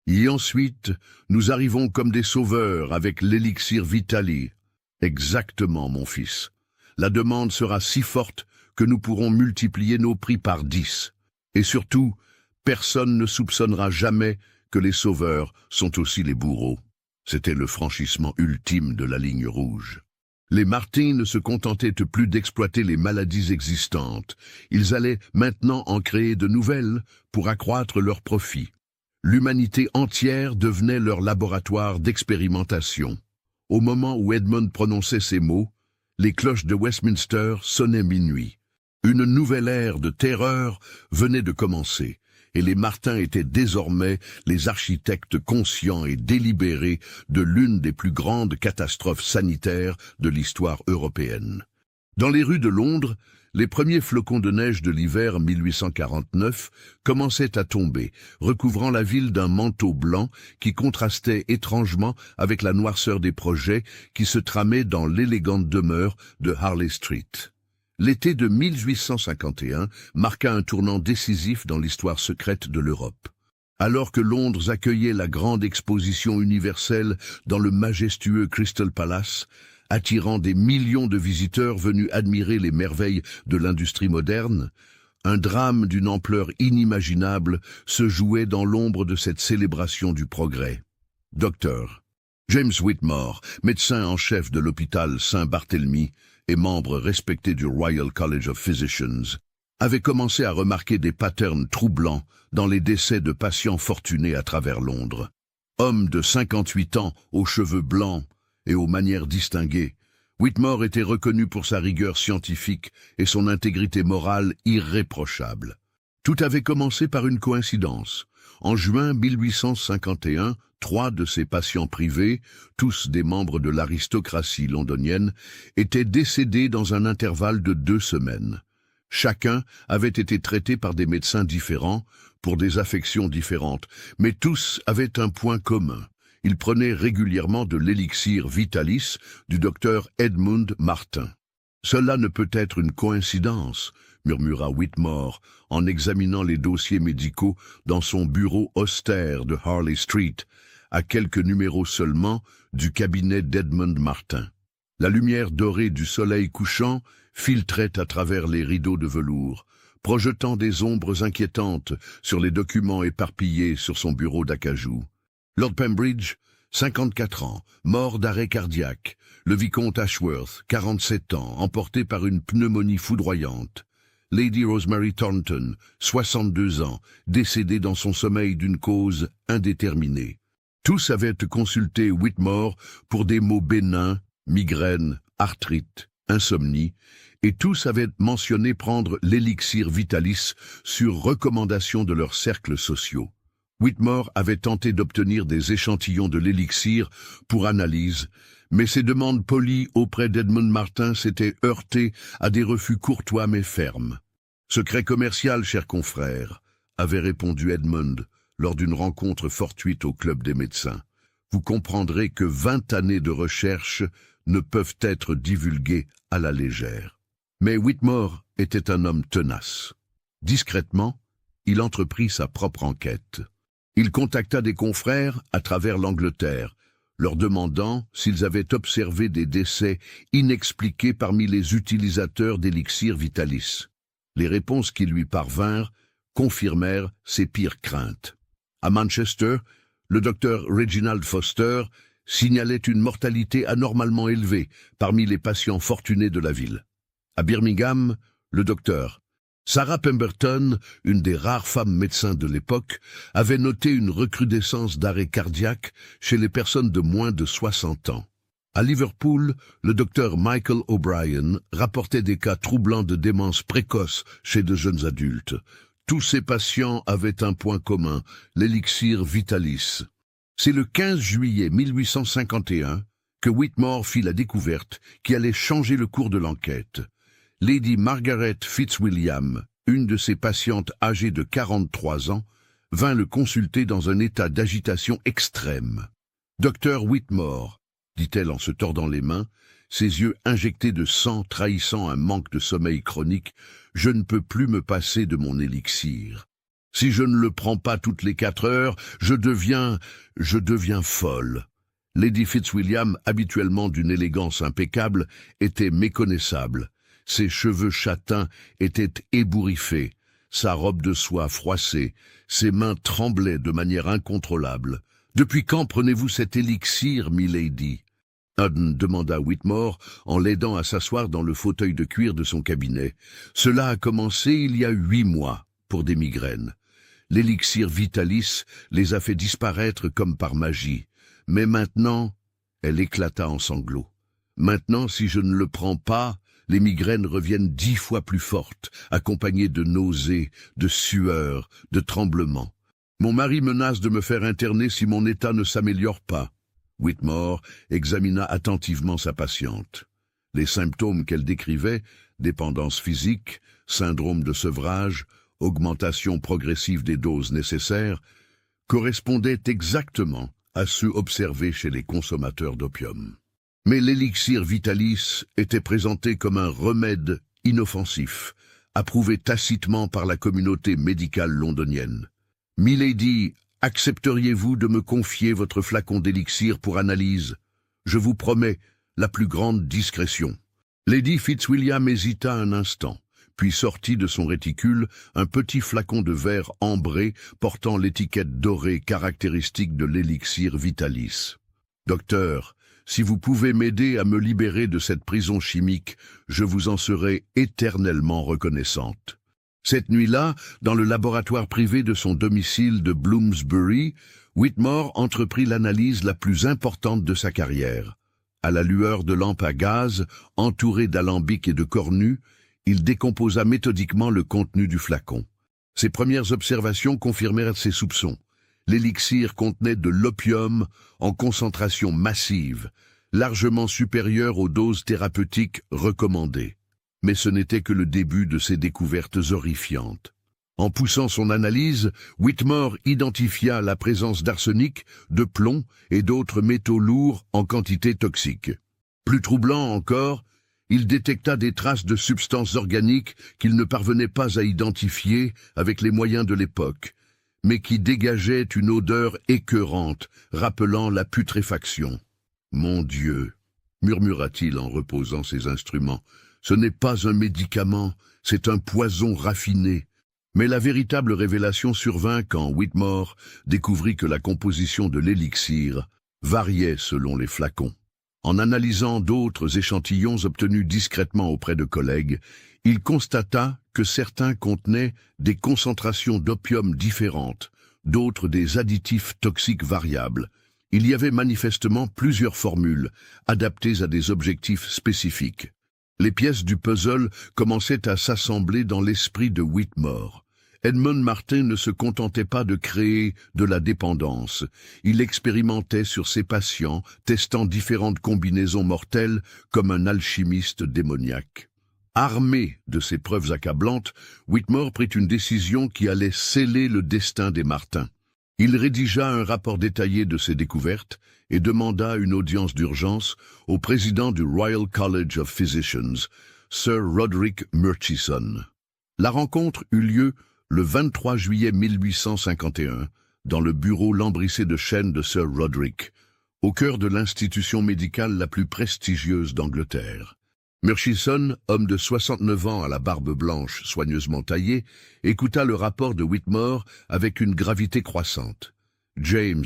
A: « Et ensuite, nous arrivons comme des sauveurs avec l'élixir Vitali. » « Exactement, mon fils. La demande sera si forte que nous pourrons multiplier nos prix par 10. Et surtout, personne ne soupçonnera jamais que les sauveurs sont aussi les bourreaux. » C'était le franchissement ultime de la ligne rouge. Les Martin ne se contentaient plus d'exploiter les maladies existantes. Ils allaient maintenant en créer de nouvelles pour accroître leurs profits. L'humanité entière devenait leur laboratoire d'expérimentation. Au moment où Edmund prononçait ces mots, les cloches de Westminster sonnaient minuit. Une nouvelle ère de terreur venait de commencer, et les Martin étaient désormais les architectes conscients et délibérés de l'une des plus grandes catastrophes sanitaires de l'histoire européenne. Dans les rues de Londres, les premiers flocons de neige de l'hiver 1849 commençaient à tomber, recouvrant la ville d'un manteau blanc qui contrastait étrangement avec la noirceur des projets qui se tramaient dans l'élégante demeure de Harley Street. L'été de 1851 marqua un tournant décisif dans l'histoire secrète de l'Europe. Alors que Londres accueillait la grande exposition universelle dans le majestueux Crystal Palace, attirant des millions de visiteurs venus admirer les merveilles de l'industrie moderne, un drame d'une ampleur inimaginable se jouait dans l'ombre de cette célébration du progrès. Dr. James Whitmore, médecin en chef de l'hôpital Saint-Barthélemy et membre respecté du Royal College of Physicians, avait commencé à remarquer des patterns troublants dans les décès de patients fortunés à travers Londres. Homme de 58 ans, aux cheveux blancs et aux manières distinguées, Whitmore était reconnu pour sa rigueur scientifique et son intégrité morale irréprochable. Tout avait commencé par une coïncidence. En juin 1851, 3 de ses patients privés, tous des membres de l'aristocratie londonienne, étaient décédés dans un intervalle de 2 semaines. Chacun avait été traité par des médecins différents, pour des affections différentes, mais tous avaient un point commun. Il prenait régulièrement de l'élixir Vitalis du docteur Edmund Martin. « Cela ne peut être une coïncidence », murmura Whitmore en examinant les dossiers médicaux dans son bureau austère de Harley Street, à quelques numéros seulement du cabinet d'Edmund Martin. La lumière dorée du soleil couchant filtrait à travers les rideaux de velours, projetant des ombres inquiétantes sur les documents éparpillés sur son bureau d'acajou. Lord Pembridge, 54 ans, mort d'arrêt cardiaque. Le vicomte Ashworth, 47 ans, emporté par une pneumonie foudroyante. Lady Rosemary Thornton, 62 ans, décédée dans son sommeil d'une cause indéterminée. Tous avaient consulté Whitmore pour des maux bénins, migraines, arthrite, insomnie, et tous avaient mentionné prendre l'élixir Vitalis sur recommandation de leurs cercles sociaux. Whitmore avait tenté d'obtenir des échantillons de l'élixir pour analyse, mais ses demandes polies auprès d'Edmund Martin s'étaient heurtées à des refus courtois mais fermes. « Secret commercial, cher confrère », avait répondu Edmund lors d'une rencontre fortuite au club des médecins. « Vous comprendrez que 20 années de recherche ne peuvent être divulguées à la légère. » Mais Whitmore était un homme tenace. Discrètement, il entreprit sa propre enquête. Il contacta des confrères à travers l'Angleterre, leur demandant s'ils avaient observé des décès inexpliqués parmi les utilisateurs d'élixir Vitalis. Les réponses qui lui parvinrent confirmèrent ses pires craintes. À Manchester, le docteur Reginald Foster signalait une mortalité anormalement élevée parmi les patients fortunés de la ville. À Birmingham, le docteur Sarah Pemberton, une des rares femmes médecins de l'époque, avait noté une recrudescence d'arrêt cardiaque chez les personnes de moins de 60 ans. À Liverpool, le docteur Michael O'Brien rapportait des cas troublants de démence précoce chez de jeunes adultes. Tous ces patients avaient un point commun, l'élixir Vitalis. C'est le 15 juillet 1851 que Whitmore fit la découverte qui allait changer le cours de l'enquête. Lady Margaret Fitzwilliam, une de ses patientes âgée de 43 ans, vint le consulter dans un état d'agitation extrême. « Docteur Whitmore », dit-elle en se tordant les mains, ses yeux injectés de sang trahissant un manque de sommeil chronique, « je ne peux plus me passer de mon élixir. Si je ne le prends pas toutes les 4 heures, je deviens folle. » Lady Fitzwilliam, habituellement d'une élégance impeccable, était méconnaissable. Ses cheveux châtains étaient ébouriffés, sa robe de soie froissée, ses mains tremblaient de manière incontrôlable. « Depuis quand prenez-vous cet élixir, milady ?» demanda Whitmore en l'aidant à s'asseoir dans le fauteuil de cuir de son cabinet. « Cela a commencé il y a 8 mois, pour des migraines. L'élixir Vitalis les a fait disparaître comme par magie. Mais maintenant, elle éclata en sanglots. Maintenant, si je ne le prends pas, les migraines reviennent 10 fois plus fortes, accompagnées de nausées, de sueurs, de tremblements. Mon mari menace de me faire interner si mon état ne s'améliore pas. » Whitmore examina attentivement sa patiente. Les symptômes qu'elle décrivait, dépendance physique, syndrome de sevrage, augmentation progressive des doses nécessaires, correspondaient exactement à ceux observés chez les consommateurs d'opium. Mais l'élixir Vitalis était présenté comme un remède inoffensif, approuvé tacitement par la communauté médicale londonienne. « Milady, accepteriez-vous de me confier votre flacon d'élixir pour analyse? Je vous promets la plus grande discrétion. » Lady Fitzwilliam hésita un instant, puis sortit de son réticule un petit flacon de verre ambré portant l'étiquette dorée caractéristique de l'élixir Vitalis. « Docteur, si vous pouvez m'aider à me libérer de cette prison chimique, je vous en serai éternellement reconnaissante. » Cette nuit-là, dans le laboratoire privé de son domicile de Bloomsbury, Whitmore entreprit l'analyse la plus importante de sa carrière. À la lueur de lampes à gaz, entouré d'alambics et de cornues, il décomposa méthodiquement le contenu du flacon. Ses premières observations confirmèrent ses soupçons. L'élixir contenait de l'opium en concentration massive, largement supérieure aux doses thérapeutiques recommandées. Mais ce n'était que le début de ses découvertes horrifiantes. En poussant son analyse, Whitmore identifia la présence d'arsenic, de plomb et d'autres métaux lourds en quantité toxique. Plus troublant encore, il détecta des traces de substances organiques qu'il ne parvenait pas à identifier avec les moyens de l'époque, mais qui dégageaient une odeur écœurante, rappelant la putréfaction. « Mon Dieu !» murmura-t-il en reposant ses instruments. « Ce n'est pas un médicament, c'est un poison raffiné. » Mais la véritable révélation survint quand Whitmore découvrit que la composition de l'élixir variait selon les flacons. En analysant d'autres échantillons obtenus discrètement auprès de collègues, il constata que certains contenaient des concentrations d'opium différentes, d'autres des additifs toxiques variables. Il y avait manifestement plusieurs formules, adaptées à des objectifs spécifiques. Les pièces du puzzle commençaient à s'assembler dans l'esprit de Whitmore. Edmund Martin ne se contentait pas de créer de la dépendance. Il expérimentait sur ses patients, testant différentes combinaisons mortelles comme un alchimiste démoniaque. Armé de ces preuves accablantes, Whitmore prit une décision qui allait sceller le destin des Martin. Il rédigea un rapport détaillé de ses découvertes et demanda une audience d'urgence au président du Royal College of Physicians, Sir Roderick Murchison. La rencontre eut lieu le 23 juillet 1851, dans le bureau lambrissé de chêne de Sir Roderick, au cœur de l'institution médicale la plus prestigieuse d'Angleterre. Murchison, homme de 69 ans à la barbe blanche soigneusement taillée, écouta le rapport de Whitmore avec une gravité croissante. « James,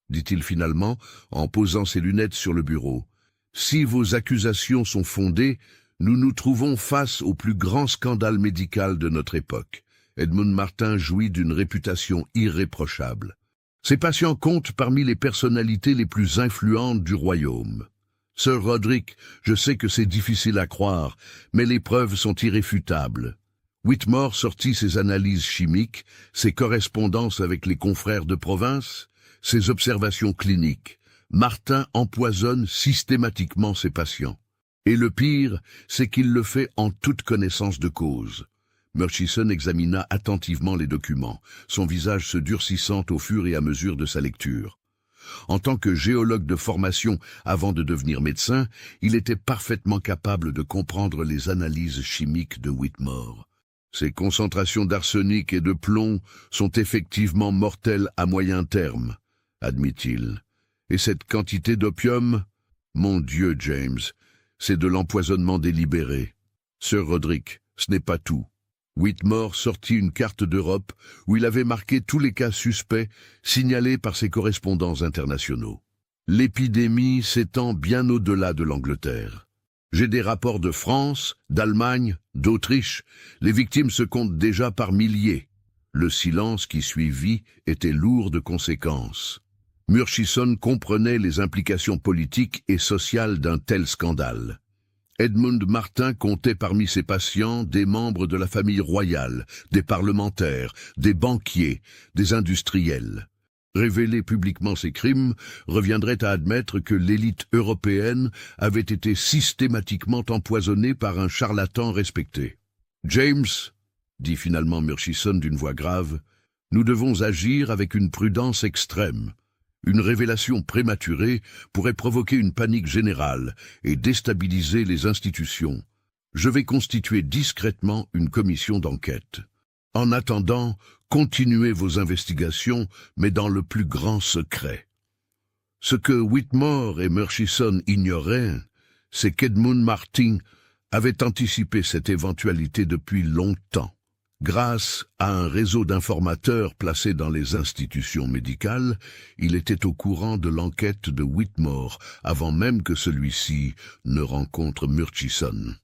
A: dit-il finalement, en posant ses lunettes sur le bureau, si vos accusations sont fondées, nous nous trouvons face au plus grand scandale médical de notre époque. Edmund Martin jouit d'une réputation irréprochable. Ses patients comptent parmi les personnalités les plus influentes du royaume. Sir Roderick, je sais que c'est difficile à croire, mais les preuves sont irréfutables. » Whitmore sortit ses analyses chimiques, ses correspondances avec les confrères de province, ses observations cliniques. Martin empoisonne systématiquement ses patients. Et le pire, c'est qu'il le fait en toute connaissance de cause. Murchison examina attentivement les documents, son visage se durcissant au fur et à mesure de sa lecture. En tant que géologue de formation avant de devenir médecin, il était parfaitement capable de comprendre les analyses chimiques de Whitmore. Ces concentrations d'arsenic et de plomb sont effectivement mortelles à moyen terme, admit-il. Et cette quantité d'opium? Mon Dieu, James, c'est de l'empoisonnement délibéré. Sir Roderick, ce n'est pas tout. Whitmore sortit une carte d'Europe où il avait marqué tous les cas suspects signalés par ses correspondants internationaux. L'épidémie s'étend bien au-delà de l'Angleterre. J'ai des rapports de France, d'Allemagne, d'Autriche. Les victimes se comptent déjà par milliers. Le silence qui suivit était lourd de conséquences. Murchison comprenait les implications politiques et sociales d'un tel scandale. Edmund Martin comptait parmi ses patients des membres de la famille royale, des parlementaires, des banquiers, des industriels. Révéler publiquement ces crimes reviendrait à admettre que l'élite européenne avait été systématiquement empoisonnée par un charlatan respecté. « James, dit finalement Murchison d'une voix grave, nous devons agir avec une prudence extrême. Une révélation prématurée pourrait provoquer une panique générale et déstabiliser les institutions. Je vais constituer discrètement une commission d'enquête. En attendant, continuez vos investigations, mais dans le plus grand secret. » Ce que Whitmore et Murchison ignoraient, c'est qu'Edmund Martin avait anticipé cette éventualité depuis longtemps. Grâce à un réseau d'informateurs placés dans les institutions médicales, il était au courant de l'enquête de Whitmore avant même que celui-ci ne rencontre Murchison.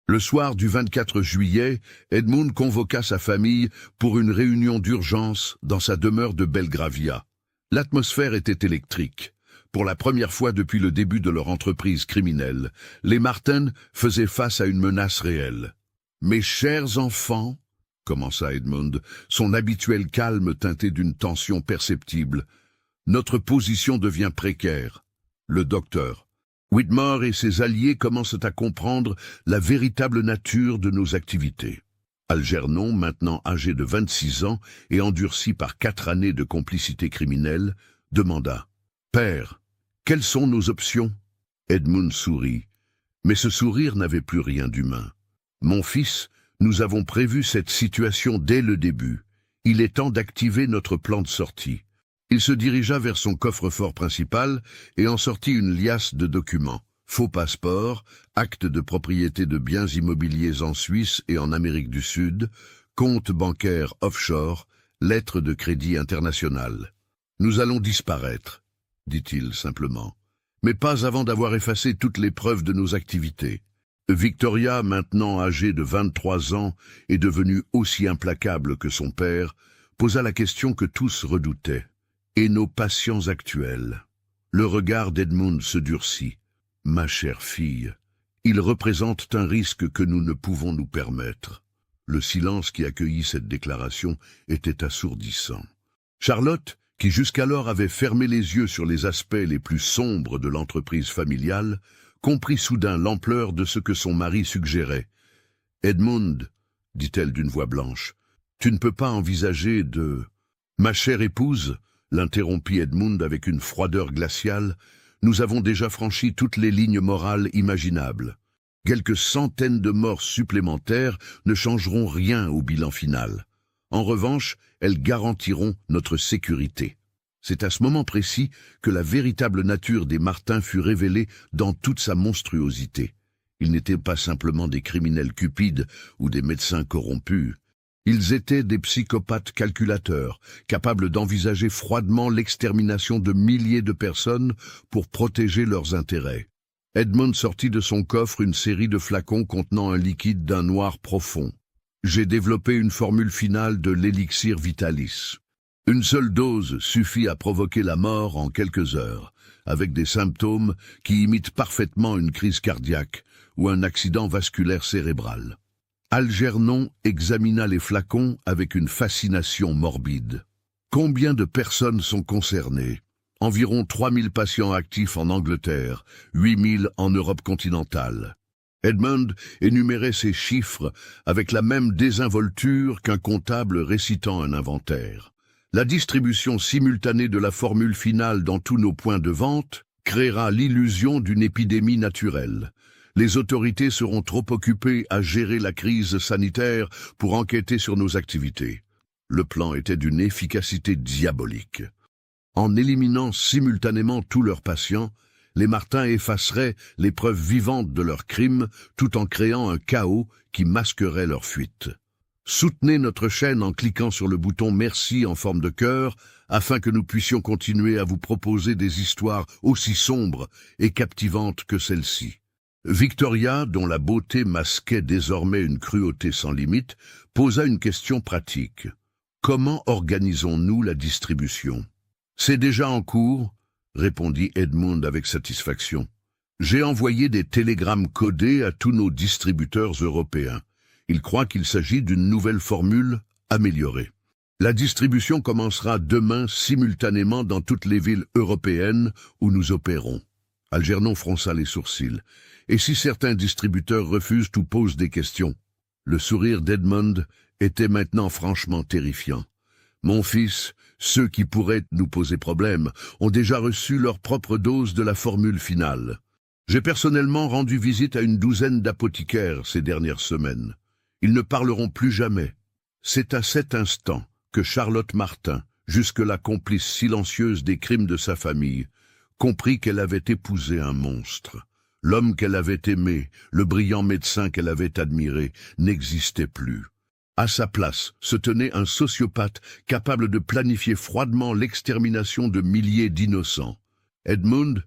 A: Le soir du 24 juillet, Edmund convoqua sa famille pour une réunion d'urgence dans sa demeure de Belgravia. L'atmosphère était électrique. Pour la première fois depuis le début de leur entreprise criminelle, les Martin faisaient face à une menace réelle. « Mes chers enfants », commença Edmund, son habituel calme teinté d'une tension perceptible. « Notre position devient précaire. Le docteur. Whitmore et ses alliés commencent à comprendre la véritable nature de nos activités. Algernon, maintenant âgé de 26 ans et endurci par 4 années de complicité criminelle, demanda « Père, quelles sont nos options ?» Edmund sourit, mais ce sourire n'avait plus rien d'humain. « Mon fils, nous avons prévu cette situation dès le début. Il est temps d'activer notre plan de sortie. » Il se dirigea vers son coffre-fort principal et en sortit une liasse de documents. Faux passeports, actes de propriété de biens immobiliers en Suisse et en Amérique du Sud, comptes bancaires offshore, lettres de crédit international. « Nous allons disparaître, » dit-il simplement, « mais pas avant d'avoir effacé toutes les preuves de nos activités. » Victoria, maintenant âgée de 23 ans et devenue aussi implacable que son père, posa la question que tous redoutaient. Et nos patients actuels? Le regard d'Edmund se durcit. Ma chère fille, ils représentent un risque que nous ne pouvons nous permettre. Le silence qui accueillit cette déclaration était assourdissant. Charlotte, qui jusqu'alors avait fermé les yeux sur les aspects les plus sombres de l'entreprise familiale, comprit soudain l'ampleur de ce que son mari suggérait. « Edmund, dit-elle d'une voix blanche, tu ne peux pas envisager de... » « Ma chère épouse, l'interrompit Edmund avec une froideur glaciale, nous avons déjà franchi toutes les lignes morales imaginables. Quelques centaines de morts supplémentaires ne changeront rien au bilan final. En revanche, elles garantiront notre sécurité. » C'est à ce moment précis que la véritable nature des Martin fut révélée dans toute sa monstruosité. Ils n'étaient pas simplement des criminels cupides ou des médecins corrompus. Ils étaient des psychopathes calculateurs, capables d'envisager froidement l'extermination de milliers de personnes pour protéger leurs intérêts. Edmund sortit de son coffre une série de flacons contenant un liquide d'un noir profond. « J'ai développé une formule finale de l'élixir Vitalis. Une seule dose suffit à provoquer la mort en quelques heures, avec des symptômes qui imitent parfaitement une crise cardiaque ou un accident vasculaire cérébral. » Algernon examina les flacons avec une fascination morbide. Combien de personnes sont concernées? Environ 3000 patients actifs en Angleterre, 8000 en Europe continentale. Edmund énumérait ces chiffres avec la même désinvolture qu'un comptable récitant un inventaire. La distribution simultanée de la formule finale dans tous nos points de vente créera l'illusion d'une épidémie naturelle. Les autorités seront trop occupées à gérer la crise sanitaire pour enquêter sur nos activités. Le plan était d'une efficacité diabolique. En éliminant simultanément tous leurs patients, les Martin effaceraient les preuves vivantes de leurs crimes tout en créant un chaos qui masquerait leur fuite. Soutenez notre chaîne en cliquant sur le bouton Merci en forme de cœur afin que nous puissions continuer à vous proposer des histoires aussi sombres et captivantes que celle-ci. Victoria, dont la beauté masquait désormais une cruauté sans limite, posa une question pratique. Comment organisons-nous la distribution? C'est déjà en cours, répondit Edmund avec satisfaction. J'ai envoyé des télégrammes codés à tous nos distributeurs européens. Ils croient qu'il s'agit d'une nouvelle formule améliorée. La distribution commencera demain simultanément dans toutes les villes européennes où nous opérons. Algernon fronça les sourcils. Et si certains distributeurs refusent ou posent des questions? Le sourire d'Edmund était maintenant franchement terrifiant. Mon fils, ceux qui pourraient nous poser problème ont déjà reçu leur propre dose de la formule finale. J'ai personnellement rendu visite à une douzaine d'apothicaires ces dernières semaines. Ils ne parleront plus jamais. C'est à cet instant que Charlotte Martin, jusque-là complice silencieuse des crimes de sa famille, comprit qu'elle avait épousé un monstre. L'homme qu'elle avait aimé, le brillant médecin qu'elle avait admiré, n'existait plus. À sa place se tenait un sociopathe capable de planifier froidement l'extermination de milliers d'innocents. « Edmund,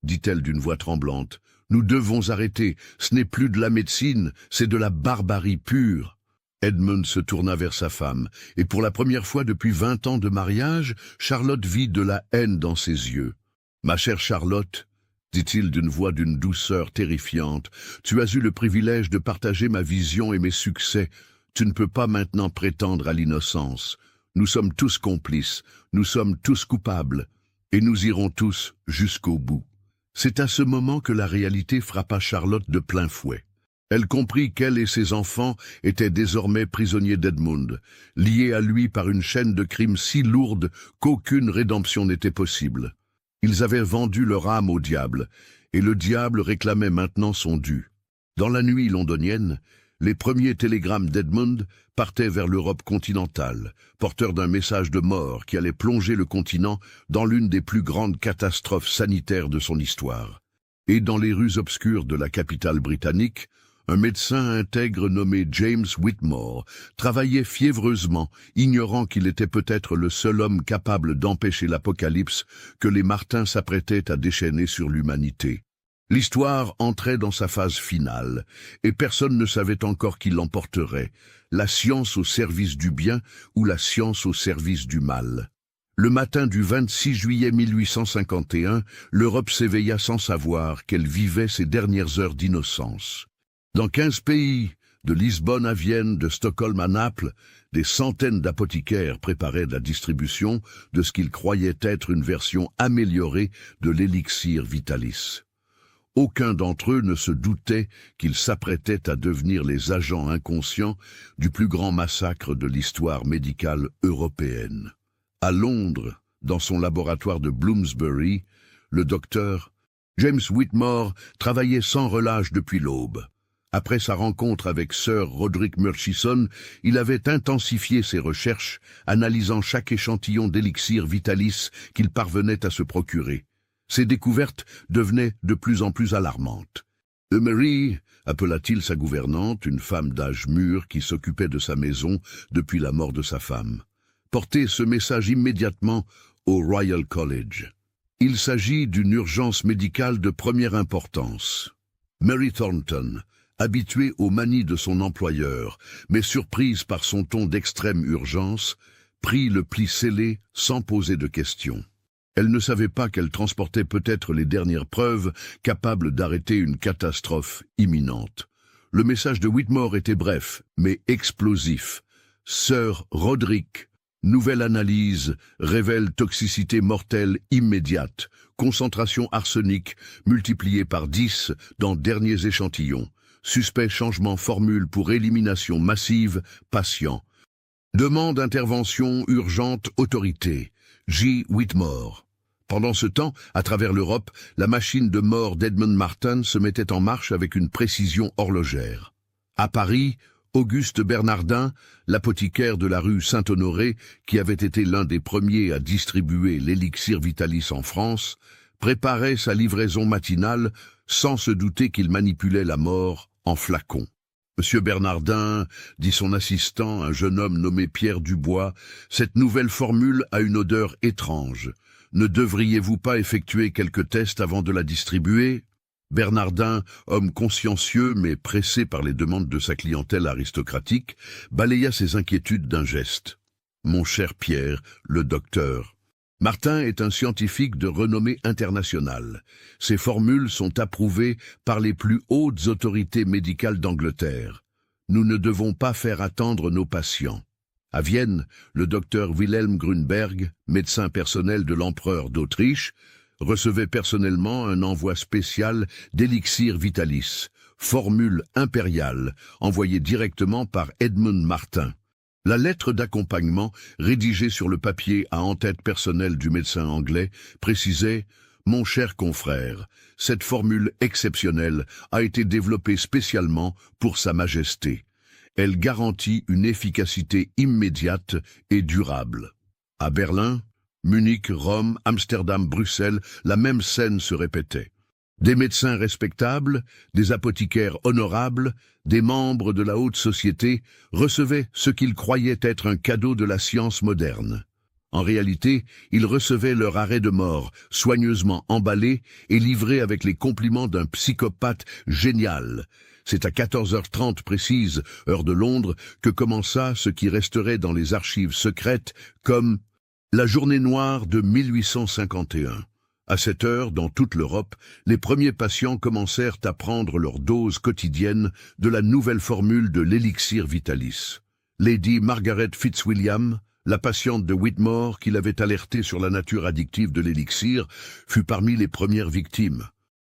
A: dit-elle d'une voix tremblante, nous devons arrêter. Ce n'est plus de la médecine, c'est de la barbarie pure. » Edmund se tourna vers sa femme, et pour la première fois depuis 20 ans de mariage, Charlotte vit de la haine dans ses yeux. « Ma chère Charlotte, dit-il d'une voix d'une douceur terrifiante, tu as eu le privilège de partager ma vision et mes succès. Tu ne peux pas maintenant prétendre à l'innocence. Nous sommes tous complices, nous sommes tous coupables, et nous irons tous jusqu'au bout. » C'est à ce moment que la réalité frappa Charlotte de plein fouet. Elle comprit qu'elle et ses enfants étaient désormais prisonniers d'Edmund, liés à lui par une chaîne de crimes si lourde qu'aucune rédemption n'était possible. Ils avaient vendu leur âme au diable, et le diable réclamait maintenant son dû. Dans la nuit londonienne, les premiers télégrammes d'Edmund partaient vers l'Europe continentale, porteurs d'un message de mort qui allait plonger le continent dans l'une des plus grandes catastrophes sanitaires de son histoire. Et dans les rues obscures de la capitale britannique, un médecin intègre nommé James Whitmore travaillait fiévreusement, ignorant qu'il était peut-être le seul homme capable d'empêcher l'apocalypse que les Martins s'apprêtaient à déchaîner sur l'humanité. L'histoire entrait dans sa phase finale, et personne ne savait encore qui l'emporterait, la science au service du bien ou la science au service du mal. Le matin du 26 juillet 1851, l'Europe s'éveilla sans savoir qu'elle vivait ses dernières heures d'innocence. Dans 15 pays, de Lisbonne à Vienne, de Stockholm à Naples, des centaines d'apothicaires préparaient la distribution de ce qu'ils croyaient être une version améliorée de l'élixir Vitalis. Aucun d'entre eux ne se doutait qu'ils s'apprêtaient à devenir les agents inconscients du plus grand massacre de l'histoire médicale européenne. À Londres, dans son laboratoire de Bloomsbury, le docteur James Whitmore travaillait sans relâche depuis l'aube. Après sa rencontre avec Sir Roderick Murchison, il avait intensifié ses recherches, analysant chaque échantillon d'élixir Vitalis qu'il parvenait à se procurer. Ses découvertes devenaient de plus en plus alarmantes. Emery, appela-t-il sa gouvernante, une femme d'âge mûr qui s'occupait de sa maison depuis la mort de sa femme, portait ce message immédiatement au Royal College. Il s'agit d'une urgence médicale de première importance. Mary Thornton, habituée aux manies de son employeur, mais surprise par son ton d'extrême urgence, prit le pli scellé sans poser de questions. Elle ne savait pas qu'elle transportait peut-être les dernières preuves capables d'arrêter une catastrophe imminente. Le message de Whitmore était bref, mais explosif. Sir Roderick, nouvelle analyse, révèle toxicité mortelle immédiate, concentration arsenic multipliée par 10 dans derniers échantillons. Suspect changement formule pour élimination massive, patient. Demande intervention urgente autorité. J. Whitmore. Pendant ce temps, à travers l'Europe, la machine de mort d'Edmund Martin se mettait en marche avec une précision horlogère. À Paris, Auguste Bernardin, l'apothicaire de la rue Saint-Honoré, qui avait été l'un des premiers à distribuer l'élixir Vitalis en France, préparait sa livraison matinale sans se douter qu'il manipulait la mort en flacon. « Monsieur Bernardin, dit son assistant, un jeune homme nommé Pierre Dubois, cette nouvelle formule a une odeur étrange. Ne devriez-vous pas effectuer quelques tests avant de la distribuer ?» Bernardin, homme consciencieux mais pressé par les demandes de sa clientèle aristocratique, balaya ses inquiétudes d'un geste. « Mon cher Pierre, le docteur. Martin est un scientifique de renommée internationale. Ses formules sont approuvées par les plus hautes autorités médicales d'Angleterre. Nous ne devons pas faire attendre nos patients. » À Vienne, le docteur Wilhelm Grünberg, médecin personnel de l'empereur d'Autriche, recevait personnellement un envoi spécial d'élixir Vitalis, formule impériale, envoyée directement par Edmund Martin. La lettre d'accompagnement, rédigée sur le papier à en-tête personnelle du médecin anglais, précisait « Mon cher confrère, cette formule exceptionnelle a été développée spécialement pour Sa Majesté. Elle garantit une efficacité immédiate et durable. » À Berlin, Munich, Rome, Amsterdam, Bruxelles, la même scène se répétait. Des médecins respectables, des apothicaires honorables, des membres de la haute société recevaient ce qu'ils croyaient être un cadeau de la science moderne. En réalité, ils recevaient leur arrêt de mort, soigneusement emballé et livré avec les compliments d'un psychopathe génial. C'est à 14h30 précise, heure de Londres, que commença ce qui resterait dans les archives secrètes comme la journée noire de 1851. À cette heure, dans toute l'Europe, les premiers patients commencèrent à prendre leur dose quotidienne de la nouvelle formule de l'élixir Vitalis. Lady Margaret Fitzwilliam, la patiente de Whitmore qui l'avait alertée sur la nature addictive de l'élixir, fut parmi les premières victimes.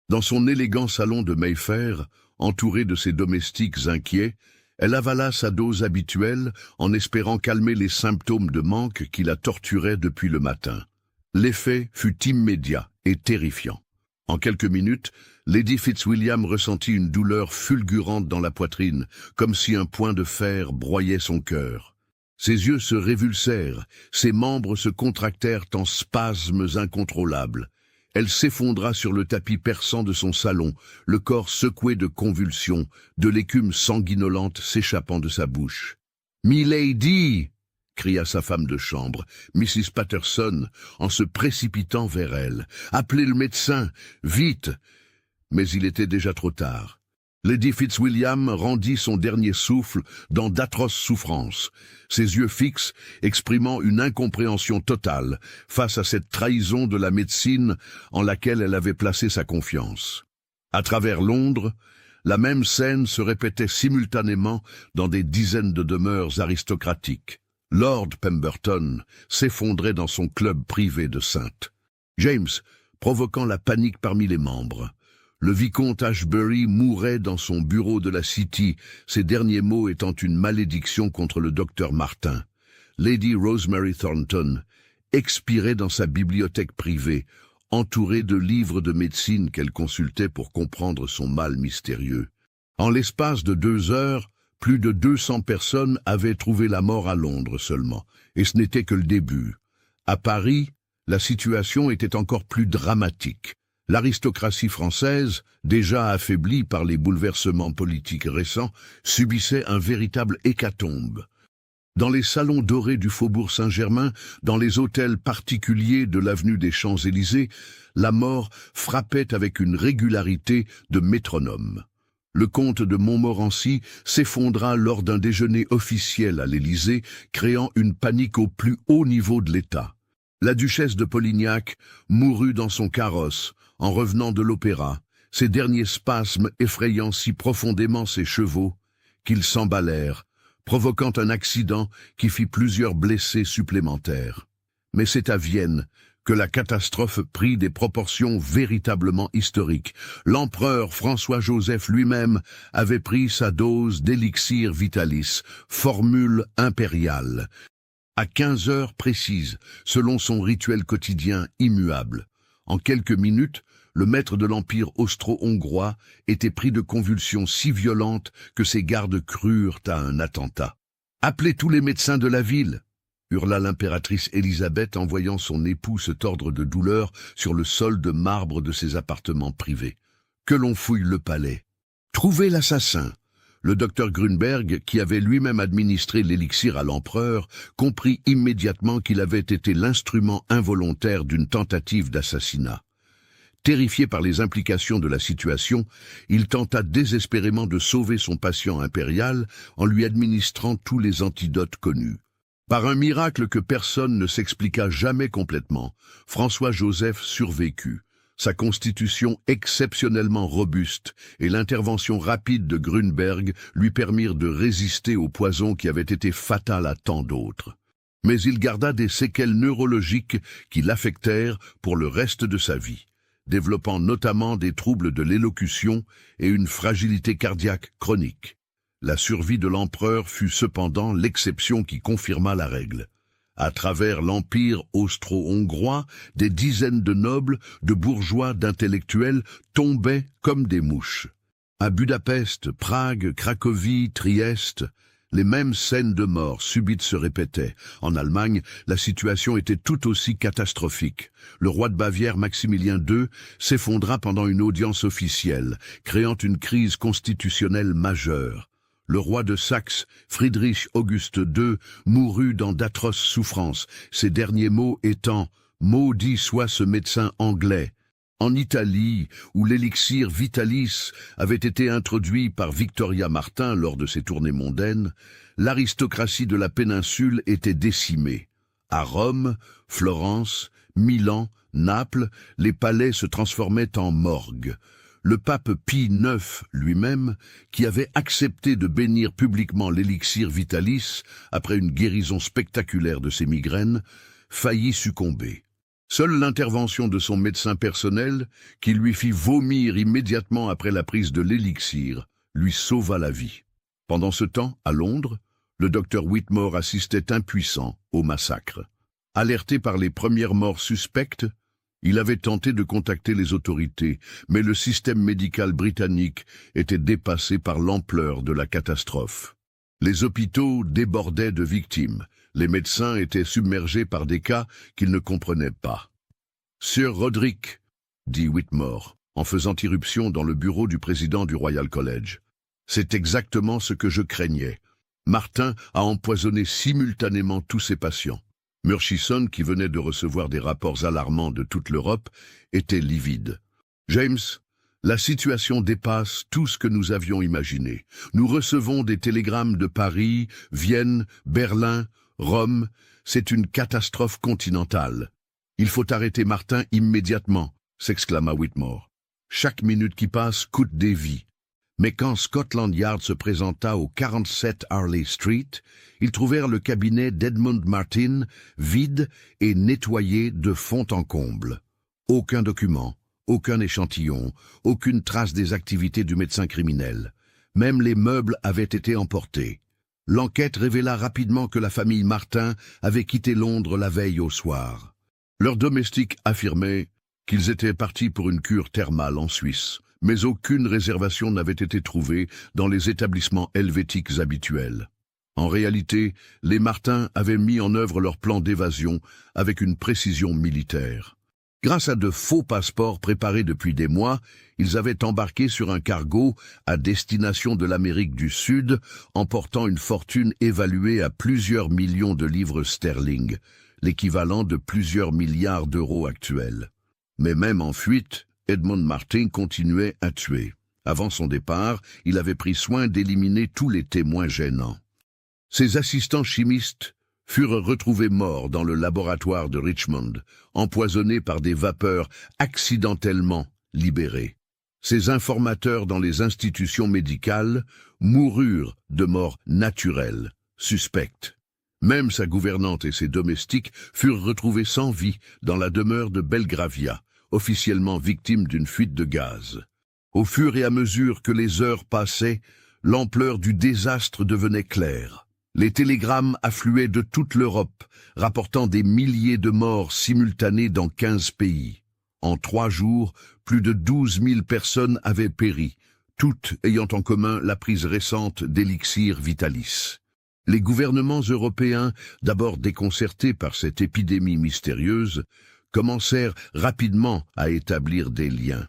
A: Dans son élégant salon de Mayfair, Entourée de ses domestiques inquiets, elle avala sa dose habituelle en espérant calmer les symptômes de manque qui la torturaient depuis le matin. L'effet fut immédiat et terrifiant. En quelques minutes, Lady Fitzwilliam ressentit une douleur fulgurante dans la poitrine, comme si un point de fer broyait son cœur. Ses yeux se révulsèrent, ses membres se contractèrent en spasmes incontrôlables. Elle s'effondra sur le tapis perçant de son salon, le corps secoué de convulsions, de l'écume sanguinolente s'échappant de sa bouche. « Milady !» cria sa femme de chambre, Mrs. Patterson, en se précipitant vers elle. « Appelez le médecin, vite !» Mais il était déjà trop tard. Lady Fitzwilliam rendit son dernier souffle dans d'atroces souffrances, ses yeux fixes exprimant une incompréhension totale face à cette trahison de la médecine en laquelle elle avait placé sa confiance. À travers Londres, la même scène se répétait simultanément dans des dizaines de demeures aristocratiques. Lord Pemberton s'effondrait dans son club privé de Saintes. James, provoquant la panique parmi les membres. Le vicomte Ashbury mourait dans son bureau de la City, ses derniers mots étant une malédiction contre le docteur Martin. Lady Rosemary Thornton expirait dans sa bibliothèque privée, entourée de livres de médecine qu'elle consultait pour comprendre son mal mystérieux. En l'espace de 2 heures, plus de 200 personnes avaient trouvé la mort à Londres seulement, et ce n'était que le début. À Paris, la situation était encore plus dramatique. L'aristocratie française, déjà affaiblie par les bouleversements politiques récents, subissait un véritable hécatombe. Dans les salons dorés du Faubourg Saint-Germain, dans les hôtels particuliers de l'avenue des Champs-Élysées, la mort frappait avec une régularité de métronome. Le comte de Montmorency s'effondra lors d'un déjeuner officiel à l'Élysée, créant une panique au plus haut niveau de l'État. La duchesse de Polignac mourut dans son carrosse, en revenant de l'opéra, ces derniers spasmes effrayant si profondément ses chevaux qu'ils s'emballèrent, provoquant un accident qui fit plusieurs blessés supplémentaires. Mais c'est à Vienne que la catastrophe prit des proportions véritablement historiques. L'empereur François-Joseph lui-même avait pris sa dose d'élixir vitalis, formule impériale, à 15 heures précises, selon son rituel quotidien immuable. En quelques minutes, le maître de l'Empire austro-hongrois était pris de convulsions si violentes que ses gardes crurent à un attentat. « Appelez tous les médecins de la ville !» hurla l'impératrice Élisabeth en voyant son époux se tordre de douleur sur le sol de marbre de ses appartements privés. « Que l'on fouille le palais !»« Trouvez l'assassin !» Le docteur Grunberg, qui avait lui-même administré l'élixir à l'empereur, comprit immédiatement qu'il avait été l'instrument involontaire d'une tentative d'assassinat. Terrifié par les implications de la situation, il tenta désespérément de sauver son patient impérial en lui administrant tous les antidotes connus. Par un miracle que personne ne s'expliqua jamais complètement, François-Joseph survécut. Sa constitution exceptionnellement robuste et l'intervention rapide de Grunberg lui permirent de résister au poison qui avait été fatal à tant d'autres. Mais il garda des séquelles neurologiques qui l'affectèrent pour le reste de sa vie, développant notamment des troubles de l'élocution et une fragilité cardiaque chronique. La survie de l'empereur fut cependant l'exception qui confirma la règle. À travers l'empire austro-hongrois, des dizaines de nobles, de bourgeois, d'intellectuels tombaient comme des mouches. À Budapest, Prague, Cracovie, Trieste, les mêmes scènes de mort subites se répétaient. En Allemagne, la situation était tout aussi catastrophique. Le roi de Bavière, Maximilien II, s'effondra pendant une audience officielle, créant une crise constitutionnelle majeure. Le roi de Saxe, Friedrich Auguste II, mourut dans d'atroces souffrances, ses derniers mots étant « Maudit soit ce médecin anglais ». En Italie, où l'élixir Vitalis avait été introduit par Victoria Martin lors de ses tournées mondaines, l'aristocratie de la péninsule était décimée. À Rome, Florence, Milan, Naples, les palais se transformaient en morgues. Le pape Pie IX lui-même, qui avait accepté de bénir publiquement l'élixir Vitalis après une guérison spectaculaire de ses migraines, faillit succomber. Seule l'intervention de son médecin personnel, qui lui fit vomir immédiatement après la prise de l'élixir, lui sauva la vie. Pendant ce temps, à Londres, le docteur Whitmore assistait impuissant au massacre. Alerté par les premières morts suspectes, il avait tenté de contacter les autorités, mais le système médical britannique était dépassé par l'ampleur de la catastrophe. Les hôpitaux débordaient de victimes. Les médecins étaient submergés par des cas qu'ils ne comprenaient pas. « Sir Roderick », dit Whitmore, en faisant irruption dans le bureau du président du Royal College. « C'est exactement ce que je craignais. Martin a empoisonné simultanément tous ses patients. » Murchison, qui venait de recevoir des rapports alarmants de toute l'Europe, était livide. « James, la situation dépasse tout ce que nous avions imaginé. Nous recevons des télégrammes de Paris, Vienne, Berlin, Rome. C'est une catastrophe continentale. Il faut arrêter Martin immédiatement, s'exclama Whitmore. Chaque minute qui passe coûte des vies. Mais quand Scotland Yard se présenta au 47 Harley Street, ils trouvèrent le cabinet d'Edmund Martin vide et nettoyé de fond en comble. Aucun document, aucun échantillon, aucune trace des activités du médecin criminel. Même les meubles avaient été emportés. L'enquête révéla rapidement que la famille Martin avait quitté Londres la veille au soir. Leurs domestiques affirmaient qu'ils étaient partis pour une cure thermale en Suisse, mais aucune réservation n'avait été trouvée dans les établissements helvétiques habituels. En réalité, les Martin avaient mis en œuvre leur plan d'évasion avec une précision militaire. Grâce à de faux passeports préparés depuis des mois, ils avaient embarqué sur un cargo à destination de l'Amérique du Sud, emportant une fortune évaluée à plusieurs millions de livres sterling, l'équivalent de plusieurs milliards d'euros actuels. Mais même en fuite, Edmund Martin continuait à tuer. Avant son départ, il avait pris soin d'éliminer tous les témoins gênants. Ses assistants chimistes furent retrouvés morts dans le laboratoire de Richmond, empoisonnés par des vapeurs accidentellement libérées. Ses informateurs dans les institutions médicales moururent de mort naturelle, suspecte. Même sa gouvernante et ses domestiques furent retrouvés sans vie dans la demeure de Belgravia, officiellement victime d'une fuite de gaz. Au fur et à mesure que les heures passaient, l'ampleur du désastre devenait claire. Les télégrammes affluaient de toute l'Europe, rapportant des milliers de morts simultanées dans 15 pays. En 3 jours, plus de 12 000 personnes avaient péri, toutes ayant en commun la prise récente d'élixir vitalis. Les gouvernements européens, d'abord déconcertés par cette épidémie mystérieuse, commencèrent rapidement à établir des liens.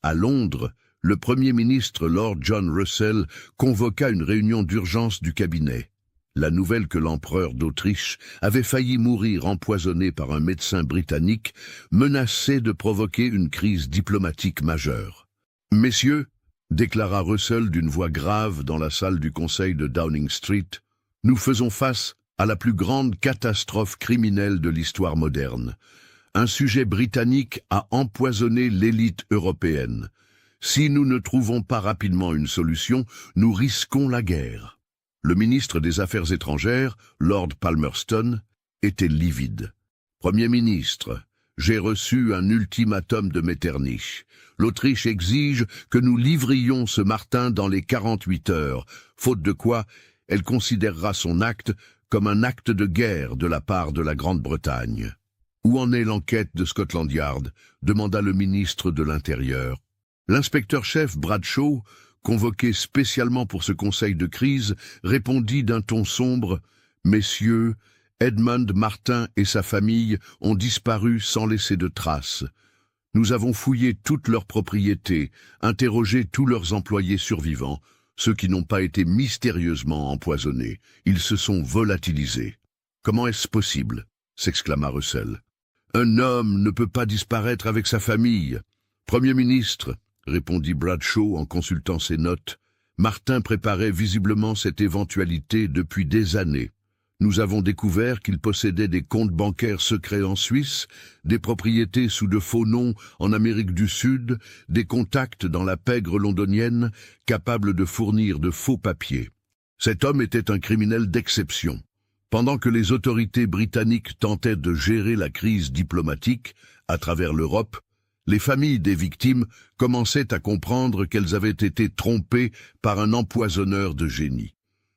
A: À Londres, le Premier ministre Lord John Russell convoqua une réunion d'urgence du cabinet. La nouvelle que l'empereur d'Autriche avait failli mourir empoisonné par un médecin britannique menaçait de provoquer une crise diplomatique majeure. « Messieurs, » déclara Russell d'une voix grave dans la salle du conseil de Downing Street, « nous faisons face à la plus grande catastrophe criminelle de l'histoire moderne. Un sujet britannique a empoisonné l'élite européenne. Si nous ne trouvons pas rapidement une solution, nous risquons la guerre. » Le ministre des Affaires étrangères, Lord Palmerston, était livide. « Premier ministre, j'ai reçu un ultimatum de Metternich. L'Autriche exige que nous livrions ce Martin dans les 48 heures, faute de quoi elle considérera son acte comme un acte de guerre de la part de la Grande-Bretagne. » « Où en est l'enquête de Scotland Yard ?» demanda le ministre de l'Intérieur. L'inspecteur-chef Bradshaw, convoqué spécialement pour ce conseil de crise, répondit d'un ton sombre « Messieurs, Edmund Martin et sa famille ont disparu sans laisser de traces. Nous avons fouillé toutes leurs propriétés, interrogé tous leurs employés survivants, ceux qui n'ont pas été mystérieusement empoisonnés. Ils se sont volatilisés. »« Comment est-ce possible ?» s'exclama Russell. « Un homme ne peut pas disparaître avec sa famille. »« Premier ministre, » répondit Bradshaw en consultant ses notes, « Martin préparait visiblement cette éventualité depuis des années. Nous avons découvert qu'il possédait des comptes bancaires secrets en Suisse, des propriétés sous de faux noms en Amérique du Sud, des contacts dans la pègre londonienne, capables de fournir de faux papiers. Cet homme était un criminel d'exception. Pendant que les autorités britanniques tentaient de gérer la crise diplomatique à travers l'Europe, les familles des victimes commençaient à comprendre qu'elles avaient été trompées par un empoisonneur de génie.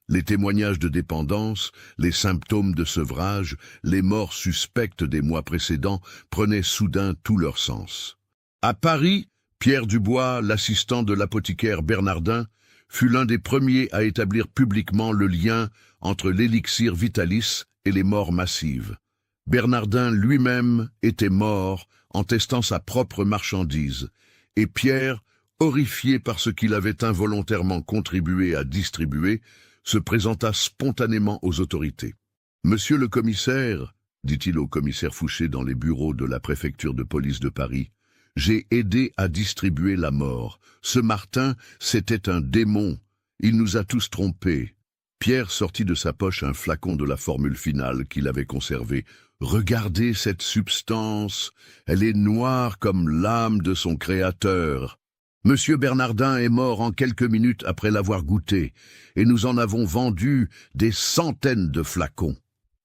A: Les témoignages de dépendance, les symptômes de sevrage, les morts suspectes des mois précédents prenaient soudain tout leur sens. À Paris, Pierre Dubois, l'assistant de l'apothicaire Bernardin, fut l'un des premiers à établir publiquement le lien entre l'élixir Vitalis et les morts massives. Bernardin lui-même était mort en testant sa propre marchandise, et Pierre, horrifié par ce qu'il avait involontairement contribué à distribuer, se présenta spontanément aux autorités. « Monsieur le commissaire, dit-il au commissaire Fouché dans les bureaux de la préfecture de police de Paris, j'ai aidé à distribuer la mort. Ce Martin, c'était un démon. Il nous a tous trompés. » Pierre sortit de sa poche un flacon de la formule finale qu'il avait conservé. « Regardez cette substance, elle est noire comme l'âme de son créateur. Monsieur Bernardin est mort en quelques minutes après l'avoir goûté, et nous en avons vendu des centaines de flacons. »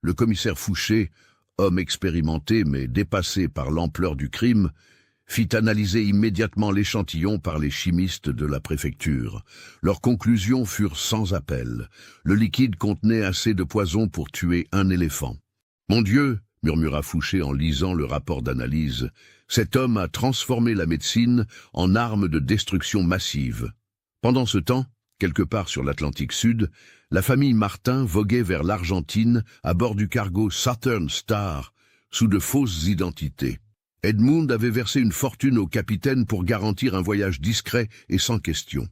A: Le commissaire Fouché, homme expérimenté mais dépassé par l'ampleur du crime, fit analyser immédiatement l'échantillon par les chimistes de la préfecture. Leurs conclusions furent sans appel. Le liquide contenait assez de poison pour tuer un éléphant. « Mon Dieu !» murmura Fouché en lisant le rapport d'analyse. « Cet homme a transformé la médecine en arme de destruction massive. » Pendant ce temps, quelque part sur l'Atlantique Sud, la famille Martin voguait vers l'Argentine à bord du cargo Southern Star, sous de fausses identités. Edmund avait versé une fortune au capitaine pour garantir un voyage discret et sans question.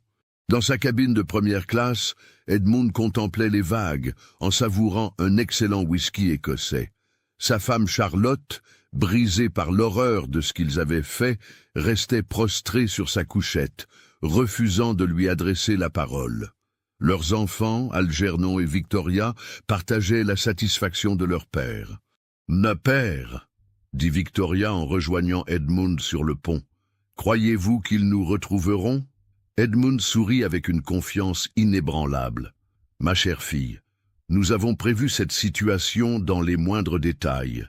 A: Dans sa cabine de première classe, Edmund contemplait les vagues en savourant un excellent whisky écossais. Sa femme Charlotte, brisée par l'horreur de ce qu'ils avaient fait, restait prostrée sur sa couchette, refusant de lui adresser la parole. Leurs enfants, Algernon et Victoria, partageaient la satisfaction de leur père. « Mon père !» dit Victoria en rejoignant Edmund sur le pont. « Croyez-vous qu'ils nous retrouveront ?» Edmund sourit avec une confiance inébranlable. « Ma chère fille, nous avons prévu cette situation dans les moindres détails.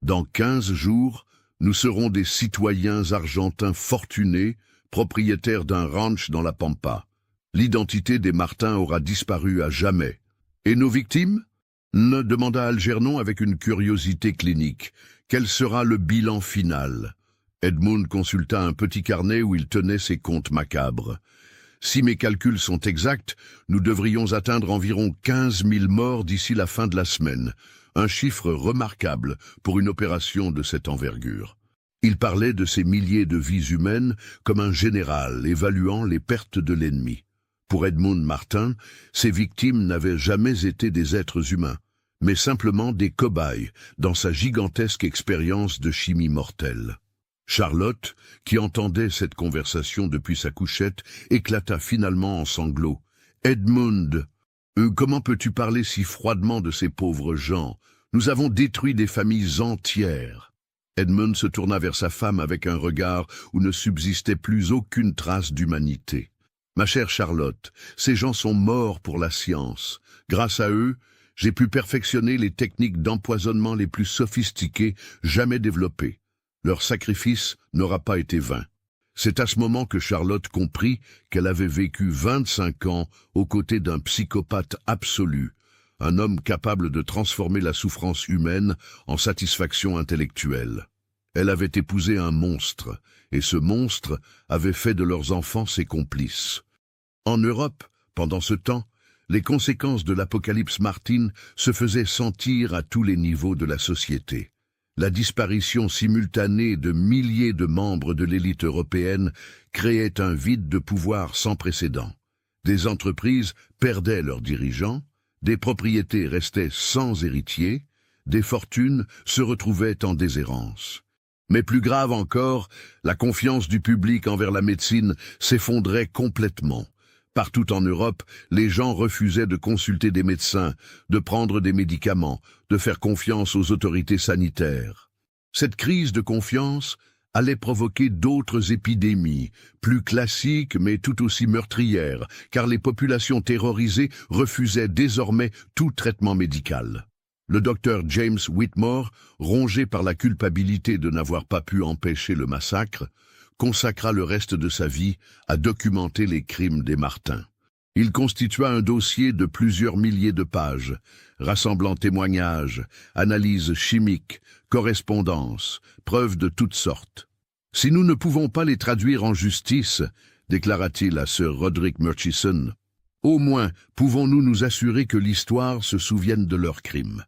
A: Dans 15 jours, nous serons des citoyens argentins fortunés, propriétaires d'un ranch dans la Pampa. L'identité des Martins aura disparu à jamais. Et nos victimes ? Demanda Algernon avec une curiosité clinique. Quel sera le bilan final ? Edmund consulta un petit carnet où il tenait ses comptes macabres. Si mes calculs sont exacts, nous devrions atteindre environ 15 000 morts d'ici la fin de la semaine. Un chiffre remarquable pour une opération de cette envergure. Il parlait de ces milliers de vies humaines comme un général évaluant les pertes de l'ennemi. Pour Edmund Martin, ces victimes n'avaient jamais été des êtres humains, mais simplement des cobayes dans sa gigantesque expérience de chimie mortelle. Charlotte, qui entendait cette conversation depuis sa couchette, éclata finalement en sanglots. « Edmund, comment peux-tu parler si froidement de ces pauvres gens ? Nous avons détruit des familles entières. » Edmund se tourna vers sa femme avec un regard où ne subsistait plus aucune trace d'humanité. « Ma chère Charlotte, ces gens sont morts pour la science. Grâce à eux, j'ai pu perfectionner les techniques d'empoisonnement les plus sophistiquées jamais développées. Leur sacrifice n'aura pas été vain. » C'est à ce moment que Charlotte comprit qu'elle avait vécu 25 ans aux côtés d'un psychopathe absolu, un homme capable de transformer la souffrance humaine en satisfaction intellectuelle. Elle avait épousé un monstre, et ce monstre avait fait de leurs enfants ses complices. En Europe, pendant ce temps, les conséquences de l'apocalypse Martin se faisaient sentir à tous les niveaux de la société. La disparition simultanée de milliers de membres de l'élite européenne créait un vide de pouvoir sans précédent. Des entreprises perdaient leurs dirigeants, des propriétés restaient sans héritiers, des fortunes se retrouvaient en déshérence. Mais plus grave encore, la confiance du public envers la médecine s'effondrait complètement. Partout en Europe, les gens refusaient de consulter des médecins, de prendre des médicaments, de faire confiance aux autorités sanitaires. Cette crise de confiance allait provoquer d'autres épidémies, plus classiques mais tout aussi meurtrières, car les populations terrorisées refusaient désormais tout traitement médical. Le docteur James Whitmore, rongé par la culpabilité de n'avoir pas pu empêcher le massacre, consacra le reste de sa vie à documenter les crimes des Martins. Il constitua un dossier de plusieurs milliers de pages, rassemblant témoignages, analyses chimiques, correspondances, preuves de toutes sortes. « Si nous ne pouvons pas les traduire en justice, déclara-t-il à Sir Roderick Murchison, au moins pouvons-nous nous assurer que l'histoire se souvienne de leurs crimes. »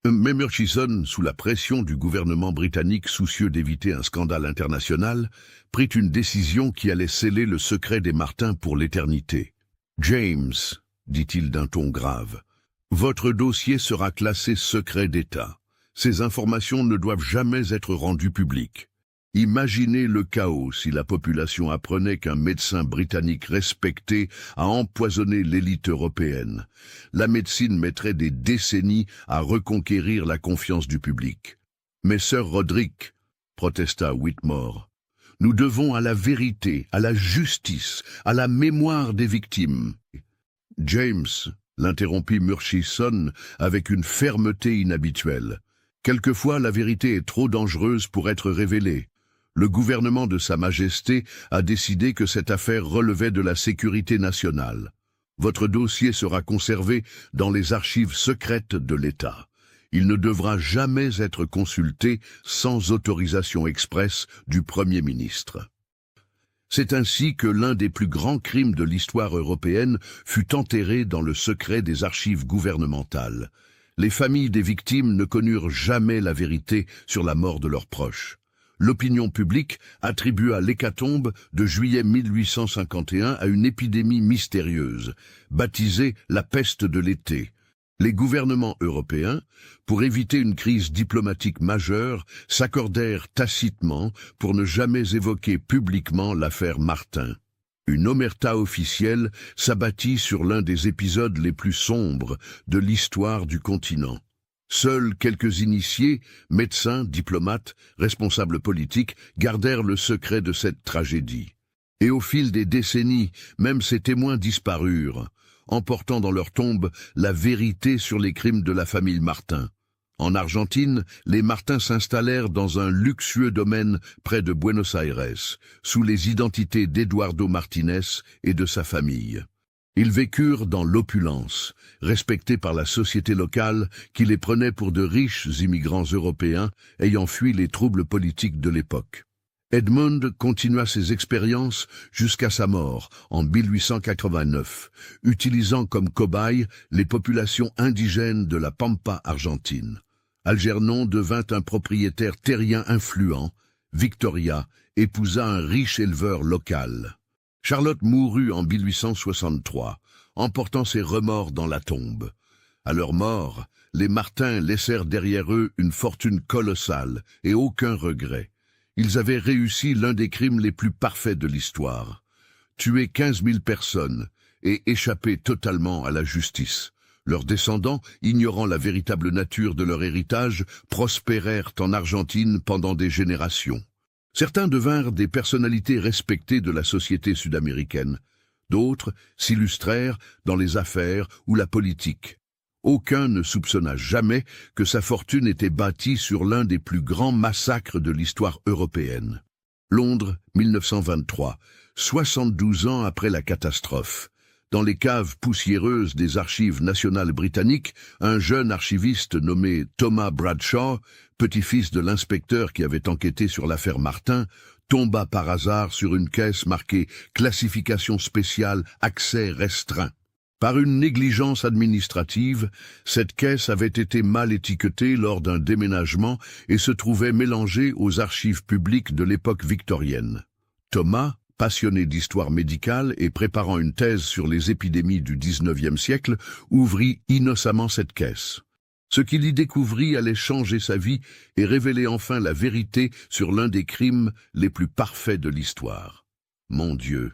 A: Mais Murchison, sous la pression du gouvernement britannique soucieux d'éviter un scandale international, prit une décision qui allait sceller le secret des Martins pour l'éternité. « James, dit-il d'un ton grave, votre dossier sera classé secret d'État. Ces informations ne doivent jamais être rendues publiques. Imaginez le chaos si la population apprenait qu'un médecin britannique respecté a empoisonné l'élite européenne. La médecine mettrait des décennies à reconquérir la confiance du public. Mais Sir Roderick, protesta Whitmore, nous devons à la vérité, à la justice, à la mémoire des victimes. James, l'interrompit Murchison avec une fermeté inhabituelle. Quelquefois la vérité est trop dangereuse pour être révélée. Le gouvernement de Sa Majesté a décidé que cette affaire relevait de la sécurité nationale. Votre dossier sera conservé dans les archives secrètes de l'État. Il ne devra jamais être consulté sans autorisation expresse du Premier ministre. C'est ainsi que l'un des plus grands crimes de l'histoire européenne fut enterré dans le secret des archives gouvernementales. Les familles des victimes ne connurent jamais la vérité sur la mort de leurs proches. L'opinion publique attribua l'hécatombe de juillet 1851 à une épidémie mystérieuse, baptisée la peste de l'été. Les gouvernements européens, pour éviter une crise diplomatique majeure, s'accordèrent tacitement pour ne jamais évoquer publiquement l'affaire Martin. Une omerta officielle s'abattit sur l'un des épisodes les plus sombres de l'histoire du continent. Seuls quelques initiés, médecins, diplomates, responsables politiques, gardèrent le secret de cette tragédie. Et au fil des décennies, même ces témoins disparurent, emportant dans leur tombe la vérité sur les crimes de la famille Martin. En Argentine, les Martins s'installèrent dans un luxueux domaine près de Buenos Aires, sous les identités d'Eduardo Martinez et de sa famille. Ils vécurent dans l'opulence, respectés par la société locale qui les prenait pour de riches immigrants européens ayant fui les troubles politiques de l'époque. Edmund continua ses expériences jusqu'à sa mort en 1889, utilisant comme cobayes les populations indigènes de la Pampa argentine. Algernon devint un propriétaire terrien influent. Victoria épousa un riche éleveur local. Charlotte mourut en 1863, emportant ses remords dans la tombe. À leur mort, les Martins laissèrent derrière eux une fortune colossale et aucun regret. Ils avaient réussi l'un des crimes les plus parfaits de l'histoire. Tuer 15 000 personnes et échapper totalement à la justice. Leurs descendants, ignorant la véritable nature de leur héritage, prospérèrent en Argentine pendant des générations. Certains devinrent des personnalités respectées de la société sud-américaine. D'autres s'illustrèrent dans les affaires ou la politique. Aucun ne soupçonna jamais que sa fortune était bâtie sur l'un des plus grands massacres de l'histoire européenne. Londres, 1923, 72 ans après la catastrophe. Dans les caves poussiéreuses des archives nationales britanniques, un jeune archiviste nommé Thomas Bradshaw, petit-fils de l'inspecteur qui avait enquêté sur l'affaire Martin, tomba par hasard sur une caisse marquée « Classification spéciale, accès restreint ». Par une négligence administrative, cette caisse avait été mal étiquetée lors d'un déménagement et se trouvait mélangée aux archives publiques de l'époque victorienne. Thomas, passionné d'histoire médicale et préparant une thèse sur les épidémies du XIXe siècle, ouvrit innocemment cette caisse. Ce qu'il y découvrit allait changer sa vie et révéler enfin la vérité sur l'un des crimes les plus parfaits de l'histoire. « Mon Dieu !»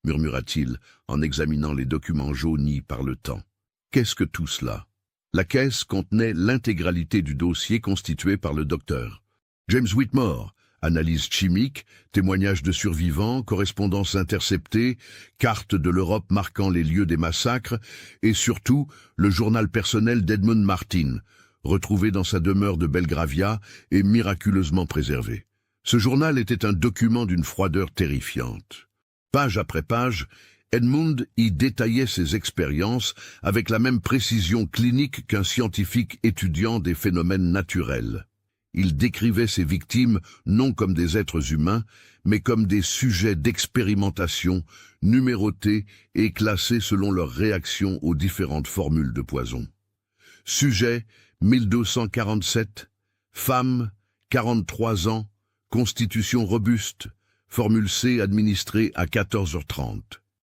A: murmura-t-il en examinant les documents jaunis par le temps. « Qu'est-ce que tout cela ?» La caisse contenait l'intégralité du dossier constitué par le docteur James Whitmore. Analyse chimique, témoignages de survivants, correspondances interceptées, cartes de l'Europe marquant les lieux des massacres et surtout le journal personnel d'Edmund Martin, retrouvé dans sa demeure de Belgravia et miraculeusement préservé. Ce journal était un document d'une froideur terrifiante. Page après page, Edmund y détaillait ses expériences avec la même précision clinique qu'un scientifique étudiant des phénomènes naturels. Il décrivait ses victimes non comme des êtres humains, mais comme des sujets d'expérimentation, numérotés et classés selon leur réaction aux différentes formules de poison. Sujet 1247, femme, 43 ans, constitution robuste, formule C administrée à 14h30.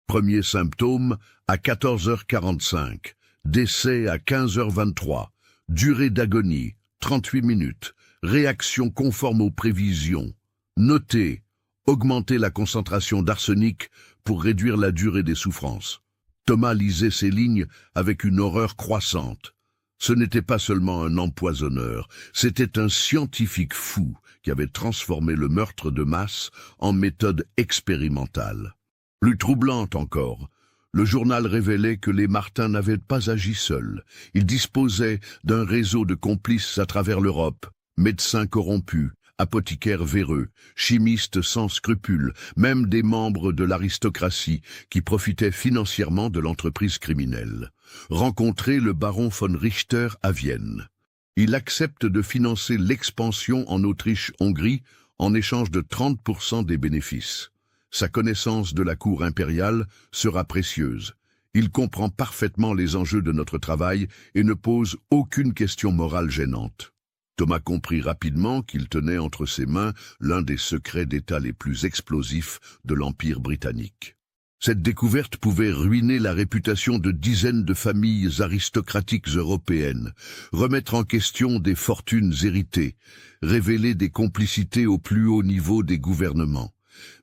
A: Premier symptôme à 14h45, décès à 15h23, durée d'agonie 38 minutes, réaction conforme aux prévisions. Notez, augmenter la concentration d'arsenic pour réduire la durée des souffrances. Thomas lisait ces lignes avec une horreur croissante. Ce n'était pas seulement un empoisonneur, c'était un scientifique fou qui avait transformé le meurtre de masse en méthode expérimentale. Plus troublante encore, le journal révélait que les Martin n'avaient pas agi seuls. Ils disposaient d'un réseau de complices à travers l'Europe, médecins corrompus, apothicaires véreux, chimistes sans scrupules, même des membres de l'aristocratie qui profitaient financièrement de l'entreprise criminelle. Rencontrer le baron von Richter à Vienne. Il accepte de financer l'expansion en Autriche-Hongrie en échange de 30% des bénéfices. Sa connaissance de la cour impériale sera précieuse. Il comprend parfaitement les enjeux de notre travail et ne pose aucune question morale gênante. Thomas comprit rapidement qu'il tenait entre ses mains l'un des secrets d'État les plus explosifs de l'Empire britannique. Cette découverte pouvait ruiner la réputation de dizaines de familles aristocratiques européennes, remettre en question des fortunes héritées, révéler des complicités au plus haut niveau des gouvernements.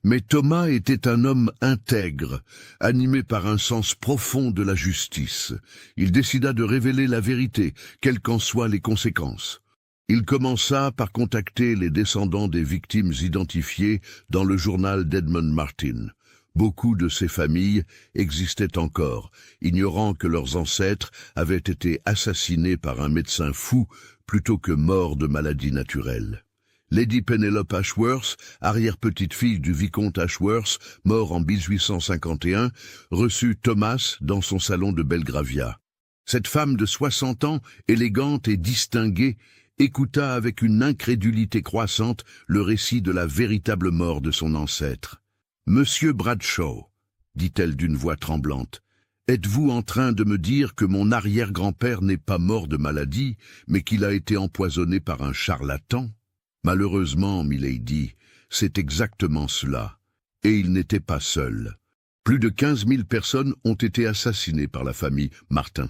A: Mais Thomas était un homme intègre, animé par un sens profond de la justice. Il décida de révéler la vérité, quelles qu'en soient les conséquences. Il commença par contacter les descendants des victimes identifiées dans le journal d'Edmund Martin. Beaucoup de ces familles existaient encore, ignorant que leurs ancêtres avaient été assassinés par un médecin fou plutôt que morts de maladies naturelles. Lady Penelope Ashworth, arrière-petite-fille du vicomte Ashworth, mort en 1851, reçut Thomas dans son salon de Belgravia. Cette femme de 60 ans, élégante et distinguée, écouta avec une incrédulité croissante le récit de la véritable mort de son ancêtre. « Monsieur Bradshaw, dit-elle d'une voix tremblante, êtes-vous en train de me dire que mon arrière-grand-père n'est pas mort de maladie, mais qu'il a été empoisonné par un charlatan ?» Malheureusement, milady, c'est exactement cela. Et il n'était pas seul. Plus de 15 000 personnes ont été assassinées par la famille Martin.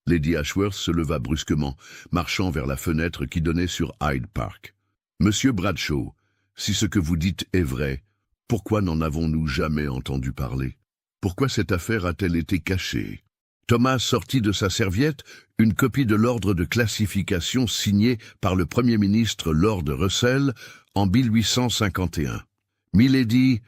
A: Lady Ashworth se leva brusquement, marchant vers la fenêtre qui donnait sur Hyde Park. « Monsieur Bradshaw, si ce que vous dites est vrai, pourquoi n'en avons-nous jamais entendu parler? Pourquoi cette affaire a-t-elle été cachée ?» Thomas sortit de sa serviette une copie de l'ordre de classification signé par le Premier ministre Lord Russell en 1851. « Milady,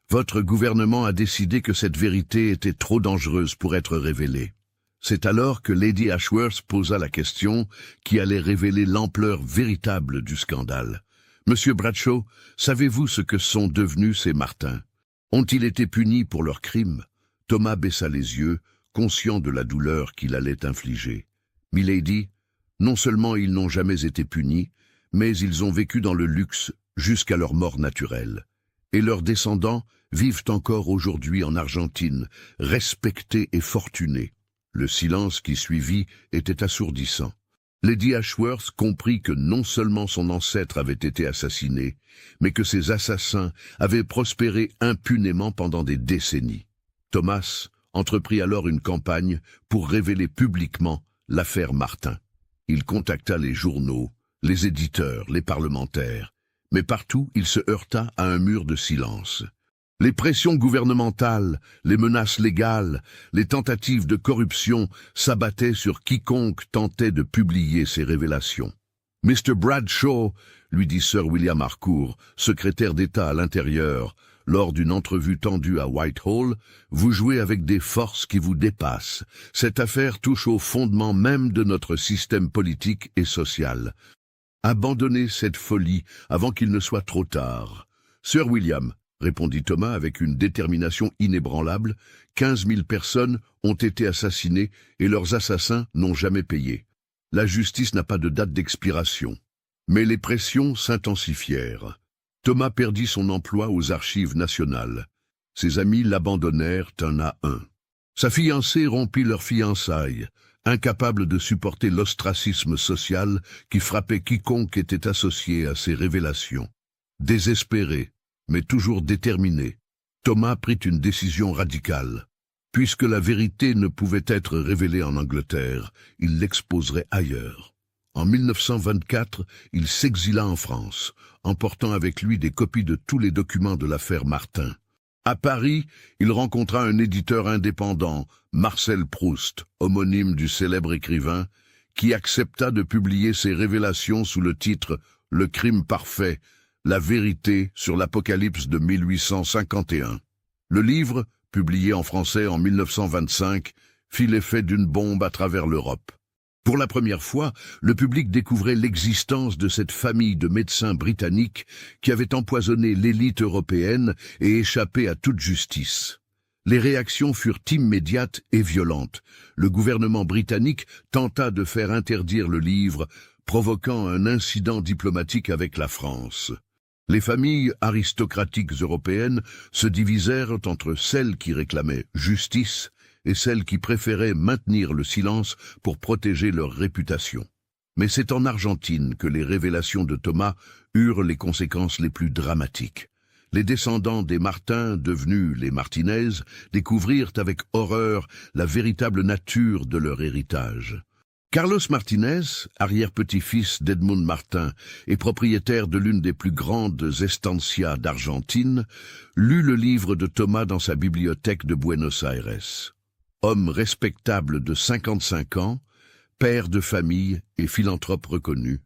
A: votre gouvernement a décidé que cette vérité était trop dangereuse pour être révélée. » C'est alors que Lady Ashworth posa la question qui allait révéler l'ampleur véritable du scandale. « Monsieur Bradshaw, savez-vous ce que sont devenus ces Martins? Ont-ils été punis pour leurs crimes ?» Thomas baissa les yeux, conscient de la douleur qu'il allait infliger. « Milady, non seulement ils n'ont jamais été punis, mais ils ont vécu dans le luxe jusqu'à leur mort naturelle. Et leurs descendants vivent encore aujourd'hui en Argentine, respectés et fortunés. » Le silence qui suivit était assourdissant. Lady Ashworth comprit que non seulement son ancêtre avait été assassiné, mais que ses assassins avaient prospéré impunément pendant des décennies. Thomas entreprit alors une campagne pour révéler publiquement l'affaire Martin. Il contacta les journaux, les éditeurs, les parlementaires, mais partout il se heurta à un mur de silence. Les pressions gouvernementales, les menaces légales, les tentatives de corruption s'abattaient sur quiconque tentait de publier ces révélations. « Mr. Bradshaw, lui dit Sir William Harcourt, secrétaire d'État à l'intérieur, Lors d'une entrevue tendue à Whitehall, vous jouez avec des forces qui vous dépassent. Cette affaire touche au fondement même de notre système politique et social. Abandonnez cette folie avant qu'il ne soit trop tard. Sir William, répondit Thomas avec une détermination inébranlable, 15 000 personnes ont été assassinées et leurs assassins n'ont jamais payé. La justice n'a pas de date d'expiration. Mais les pressions s'intensifièrent. Thomas perdit son emploi aux archives nationales. Ses amis l'abandonnèrent un à un. Sa fiancée rompit leurs fiançailles, incapable de supporter l'ostracisme social qui frappait quiconque était associé à ses révélations. Désespéré, mais toujours déterminé, Thomas prit une décision radicale. Puisque la vérité ne pouvait être révélée en Angleterre, il l'exposerait ailleurs. En 1924, il s'exila en France, emportant avec lui des copies de tous les documents de l'affaire Martin. À Paris, il rencontra un éditeur indépendant, Marcel Proust, homonyme du célèbre écrivain, qui accepta de publier ses révélations sous le titre « Le crime parfait », la vérité sur l'Apocalypse de 1851. Le livre, publié en français en 1925, fit l'effet d'une bombe à travers l'Europe. Pour la première fois, le public découvrait l'existence de cette famille de médecins britanniques qui avait empoisonné l'élite européenne et échappé à toute justice. Les réactions furent immédiates et violentes. Le gouvernement britannique tenta de faire interdire le livre, provoquant un incident diplomatique avec la France. Les familles aristocratiques européennes se divisèrent entre celles qui réclamaient justice et celles qui préféraient maintenir le silence pour protéger leur réputation. Mais c'est en Argentine que les révélations de Thomas eurent les conséquences les plus dramatiques. Les descendants des Martin, devenus les Martinez, découvrirent avec horreur la véritable nature de leur héritage. Carlos Martinez, arrière-petit-fils d'Edmund Martin et propriétaire de l'une des plus grandes estancias d'Argentine, lut le livre de Thomas dans sa bibliothèque de Buenos Aires. Homme respectable de 55 ans, père de famille et philanthrope reconnu,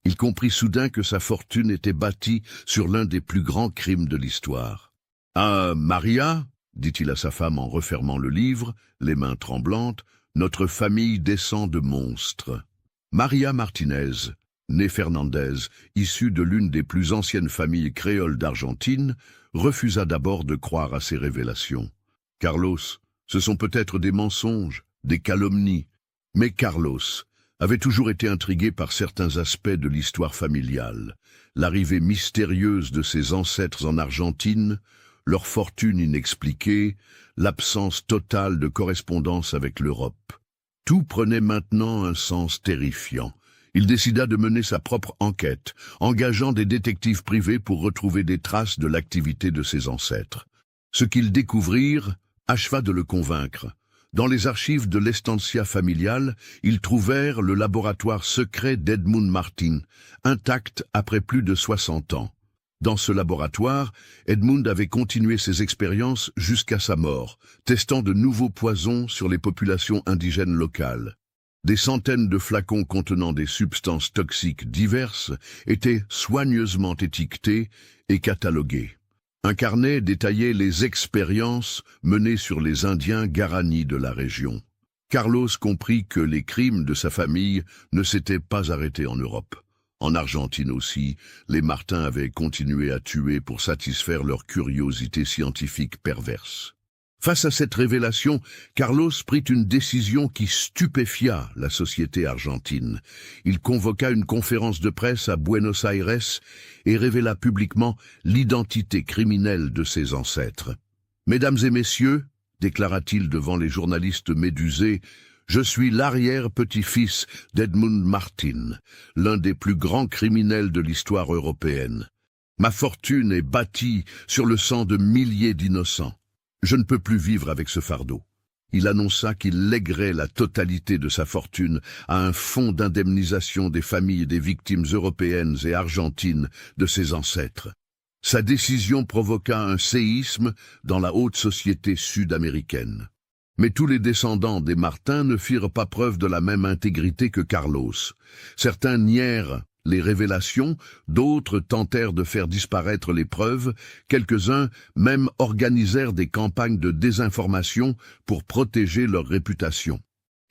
A: il comprit soudain que sa fortune était bâtie sur l'un des plus grands crimes de l'histoire. « Ah, Maria, dit-il à sa femme en refermant le livre, les mains tremblantes, notre famille descend de monstres. » Maria Martinez, née Fernandez, issue de l'une des plus anciennes familles créoles d'Argentine, refusa d'abord de croire à ces révélations. Carlos, ce sont peut-être des mensonges, des calomnies, mais Carlos avait toujours été intrigué par certains aspects de l'histoire familiale, l'arrivée mystérieuse de ses ancêtres en Argentine, leur fortune inexpliquée, l'absence totale de correspondance avec l'Europe. Tout prenait maintenant un sens terrifiant. Il décida de mener sa propre enquête, engageant des détectives privés pour retrouver des traces de l'activité de ses ancêtres. Ce qu'ils découvrirent acheva de le convaincre. Dans les archives de l'estancia familiale, ils trouvèrent le laboratoire secret d'Edmund Martin, intact après plus de 60 ans. Dans ce laboratoire, Edmund avait continué ses expériences jusqu'à sa mort, testant de nouveaux poisons sur les populations indigènes locales. Des centaines de flacons contenant des substances toxiques diverses étaient soigneusement étiquetés et catalogués. Un carnet détaillait les expériences menées sur les Indiens Guarani de la région. Carlos comprit que les crimes de sa famille ne s'étaient pas arrêtés en Europe. En Argentine aussi, les Martin avaient continué à tuer pour satisfaire leur curiosité scientifique perverse. Face à cette révélation, Carlos prit une décision qui stupéfia la société argentine. Il convoqua une conférence de presse à Buenos Aires et révéla publiquement l'identité criminelle de ses ancêtres. « Mesdames et messieurs, déclara-t-il devant les journalistes médusés, je suis l'arrière-petit-fils d'Edmund Martin, l'un des plus grands criminels de l'histoire européenne. Ma fortune est bâtie sur le sang de milliers d'innocents. Je ne peux plus vivre avec ce fardeau. » Il annonça qu'il lèguerait la totalité de sa fortune à un fonds d'indemnisation des familles des victimes européennes et argentines de ses ancêtres. Sa décision provoqua un séisme dans la haute société sud-américaine. Mais tous les descendants des Martin ne firent pas preuve de la même intégrité que Carlos. Certains nièrent les révélations, d'autres tentèrent de faire disparaître les preuves, quelques-uns même organisèrent des campagnes de désinformation pour protéger leur réputation.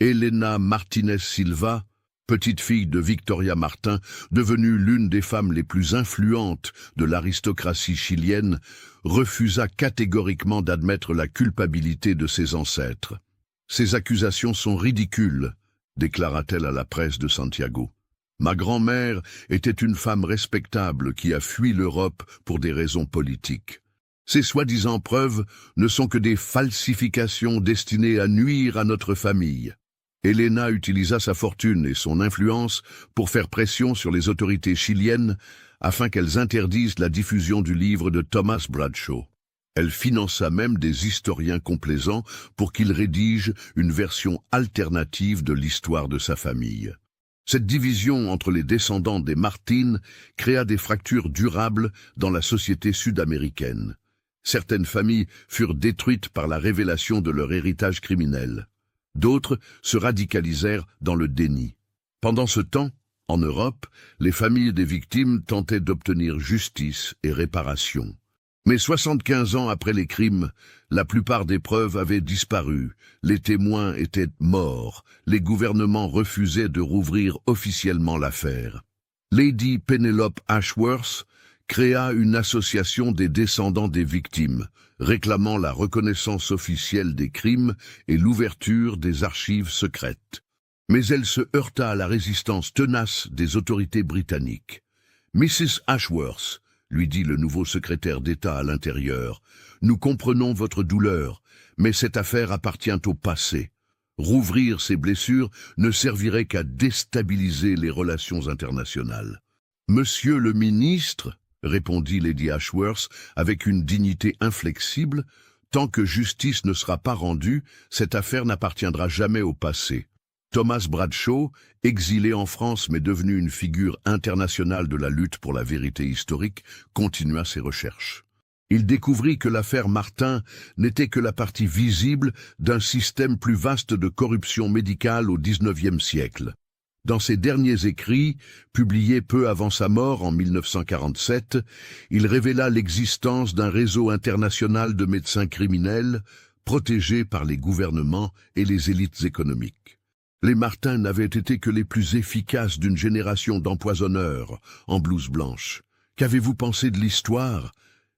A: Elena Martínez Silva, petite fille de Victoria Martin, devenue l'une des femmes les plus influentes de l'aristocratie chilienne, refusa catégoriquement d'admettre la culpabilité de ses ancêtres. « Ces accusations sont ridicules », déclara-t-elle à la presse de Santiago. Ma grand-mère était une femme respectable qui a fui l'Europe pour des raisons politiques. Ces soi-disant preuves ne sont que des falsifications destinées à nuire à notre famille. Elena utilisa sa fortune et son influence pour faire pression sur les autorités chiliennes afin qu'elles interdisent la diffusion du livre de Thomas Bradshaw. Elle finança même des historiens complaisants pour qu'ils rédigent une version alternative de l'histoire de sa famille. Cette division entre les descendants des Martins créa des fractures durables dans la société sud-américaine. Certaines familles furent détruites par la révélation de leur héritage criminel. D'autres se radicalisèrent dans le déni. Pendant ce temps, en Europe, les familles des victimes tentaient d'obtenir justice et réparation. Mais 75 ans après les crimes, la plupart des preuves avaient disparu, les témoins étaient morts, les gouvernements refusaient de rouvrir officiellement l'affaire. Lady Penelope Ashworth créa une association des descendants des victimes, réclamant la reconnaissance officielle des crimes et l'ouverture des archives secrètes. Mais elle se heurta à la résistance tenace des autorités britanniques. « Mrs. Ashworth, lui dit le nouveau secrétaire d'État à l'intérieur, nous comprenons votre douleur, mais cette affaire appartient au passé. Rouvrir ces blessures ne servirait qu'à déstabiliser les relations internationales. Monsieur le ministre, répondit Lady Ashworth avec une dignité inflexible, tant que justice ne sera pas rendue, cette affaire n'appartiendra jamais au passé. Thomas Bradshaw, exilé en France mais devenu une figure internationale de la lutte pour la vérité historique, continua ses recherches. Il découvrit que l'affaire Martin n'était que la partie visible d'un système plus vaste de corruption médicale au XIXe siècle. Dans ses derniers écrits, publiés peu avant sa mort en 1947, il révéla l'existence d'un réseau international de médecins criminels protégés par les gouvernements et les élites économiques. Les Martin n'avaient été que les plus efficaces d'une génération d'empoisonneurs en blouse blanche. Qu'avez-vous pensé de l'histoire ?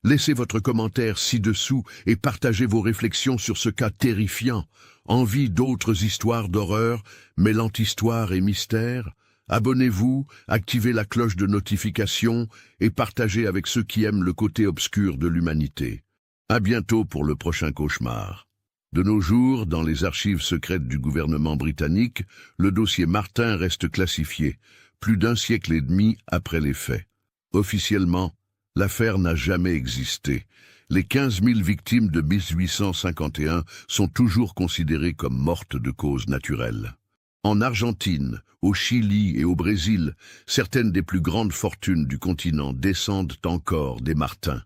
A: Laissez votre commentaire ci-dessous et partagez vos réflexions sur ce cas terrifiant. Envie d'autres histoires d'horreur, mêlant histoire et mystère ? Abonnez-vous, activez la cloche de notification et partagez avec ceux qui aiment le côté obscur de l'humanité. À bientôt pour le prochain cauchemar. De nos jours, dans les archives secrètes du gouvernement britannique, le dossier Martin reste classifié, plus d'un siècle et demi après les faits. Officiellement, l'affaire n'a jamais existé. Les 15 000 victimes de 1851 sont toujours considérées comme mortes de cause naturelle. En Argentine, au Chili et au Brésil, certaines des plus grandes fortunes du continent descendent encore des Martins.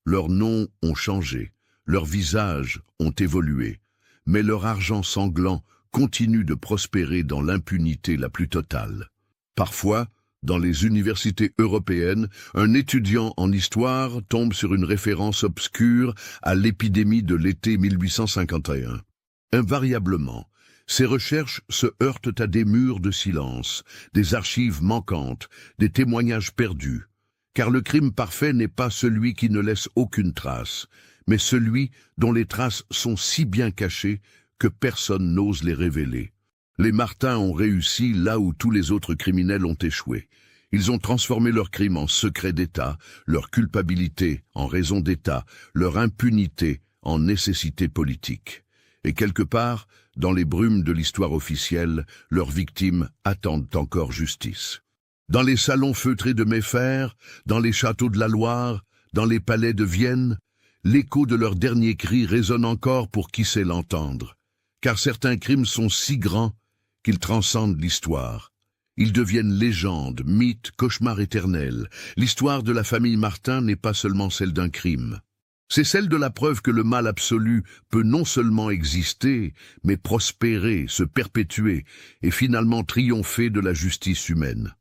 A: Leurs noms ont changé. Leurs visages ont évolué, mais leur argent sanglant continue de prospérer dans l'impunité la plus totale. Parfois, dans les universités européennes, un étudiant en histoire tombe sur une référence obscure à l'épidémie de l'été 1851. Invariablement, ces recherches se heurtent à des murs de silence, des archives manquantes, des témoignages perdus. Car le crime parfait n'est pas celui qui ne laisse aucune trace, mais celui dont les traces sont si bien cachées que personne n'ose les révéler. Les Martins ont réussi là où tous les autres criminels ont échoué. Ils ont transformé leur crime en secret d'État, leur culpabilité en raison d'État, leur impunité en nécessité politique. Et quelque part, dans les brumes de l'histoire officielle, leurs victimes attendent encore justice. Dans les salons feutrés de Méfert, dans les châteaux de la Loire, dans les palais de Vienne, l'écho de leurs derniers cris résonne encore pour qui sait l'entendre. Car certains crimes sont si grands qu'ils transcendent l'histoire. Ils deviennent légendes, mythes, cauchemars éternels. L'histoire de la famille Martin n'est pas seulement celle d'un crime. C'est celle de la preuve que le mal absolu peut non seulement exister, mais prospérer, se perpétuer et finalement triompher de la justice humaine.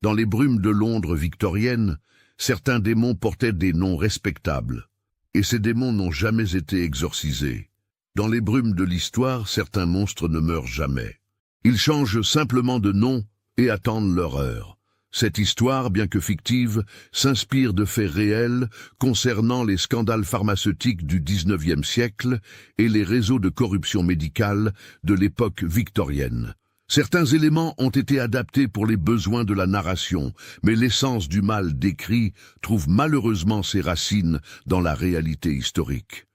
A: Dans les brumes de Londres victorienne, certains démons portaient des noms respectables. Et ces démons n'ont jamais été exorcisés. Dans les brumes de l'histoire, certains monstres ne meurent jamais. Ils changent simplement de nom et attendent leur heure. Cette histoire, bien que fictive, s'inspire de faits réels concernant les scandales pharmaceutiques du XIXe siècle et les réseaux de corruption médicale de l'époque victorienne. Certains éléments ont été adaptés pour les besoins de la narration, mais l'essence du mal décrit trouve malheureusement ses racines dans la réalité historique.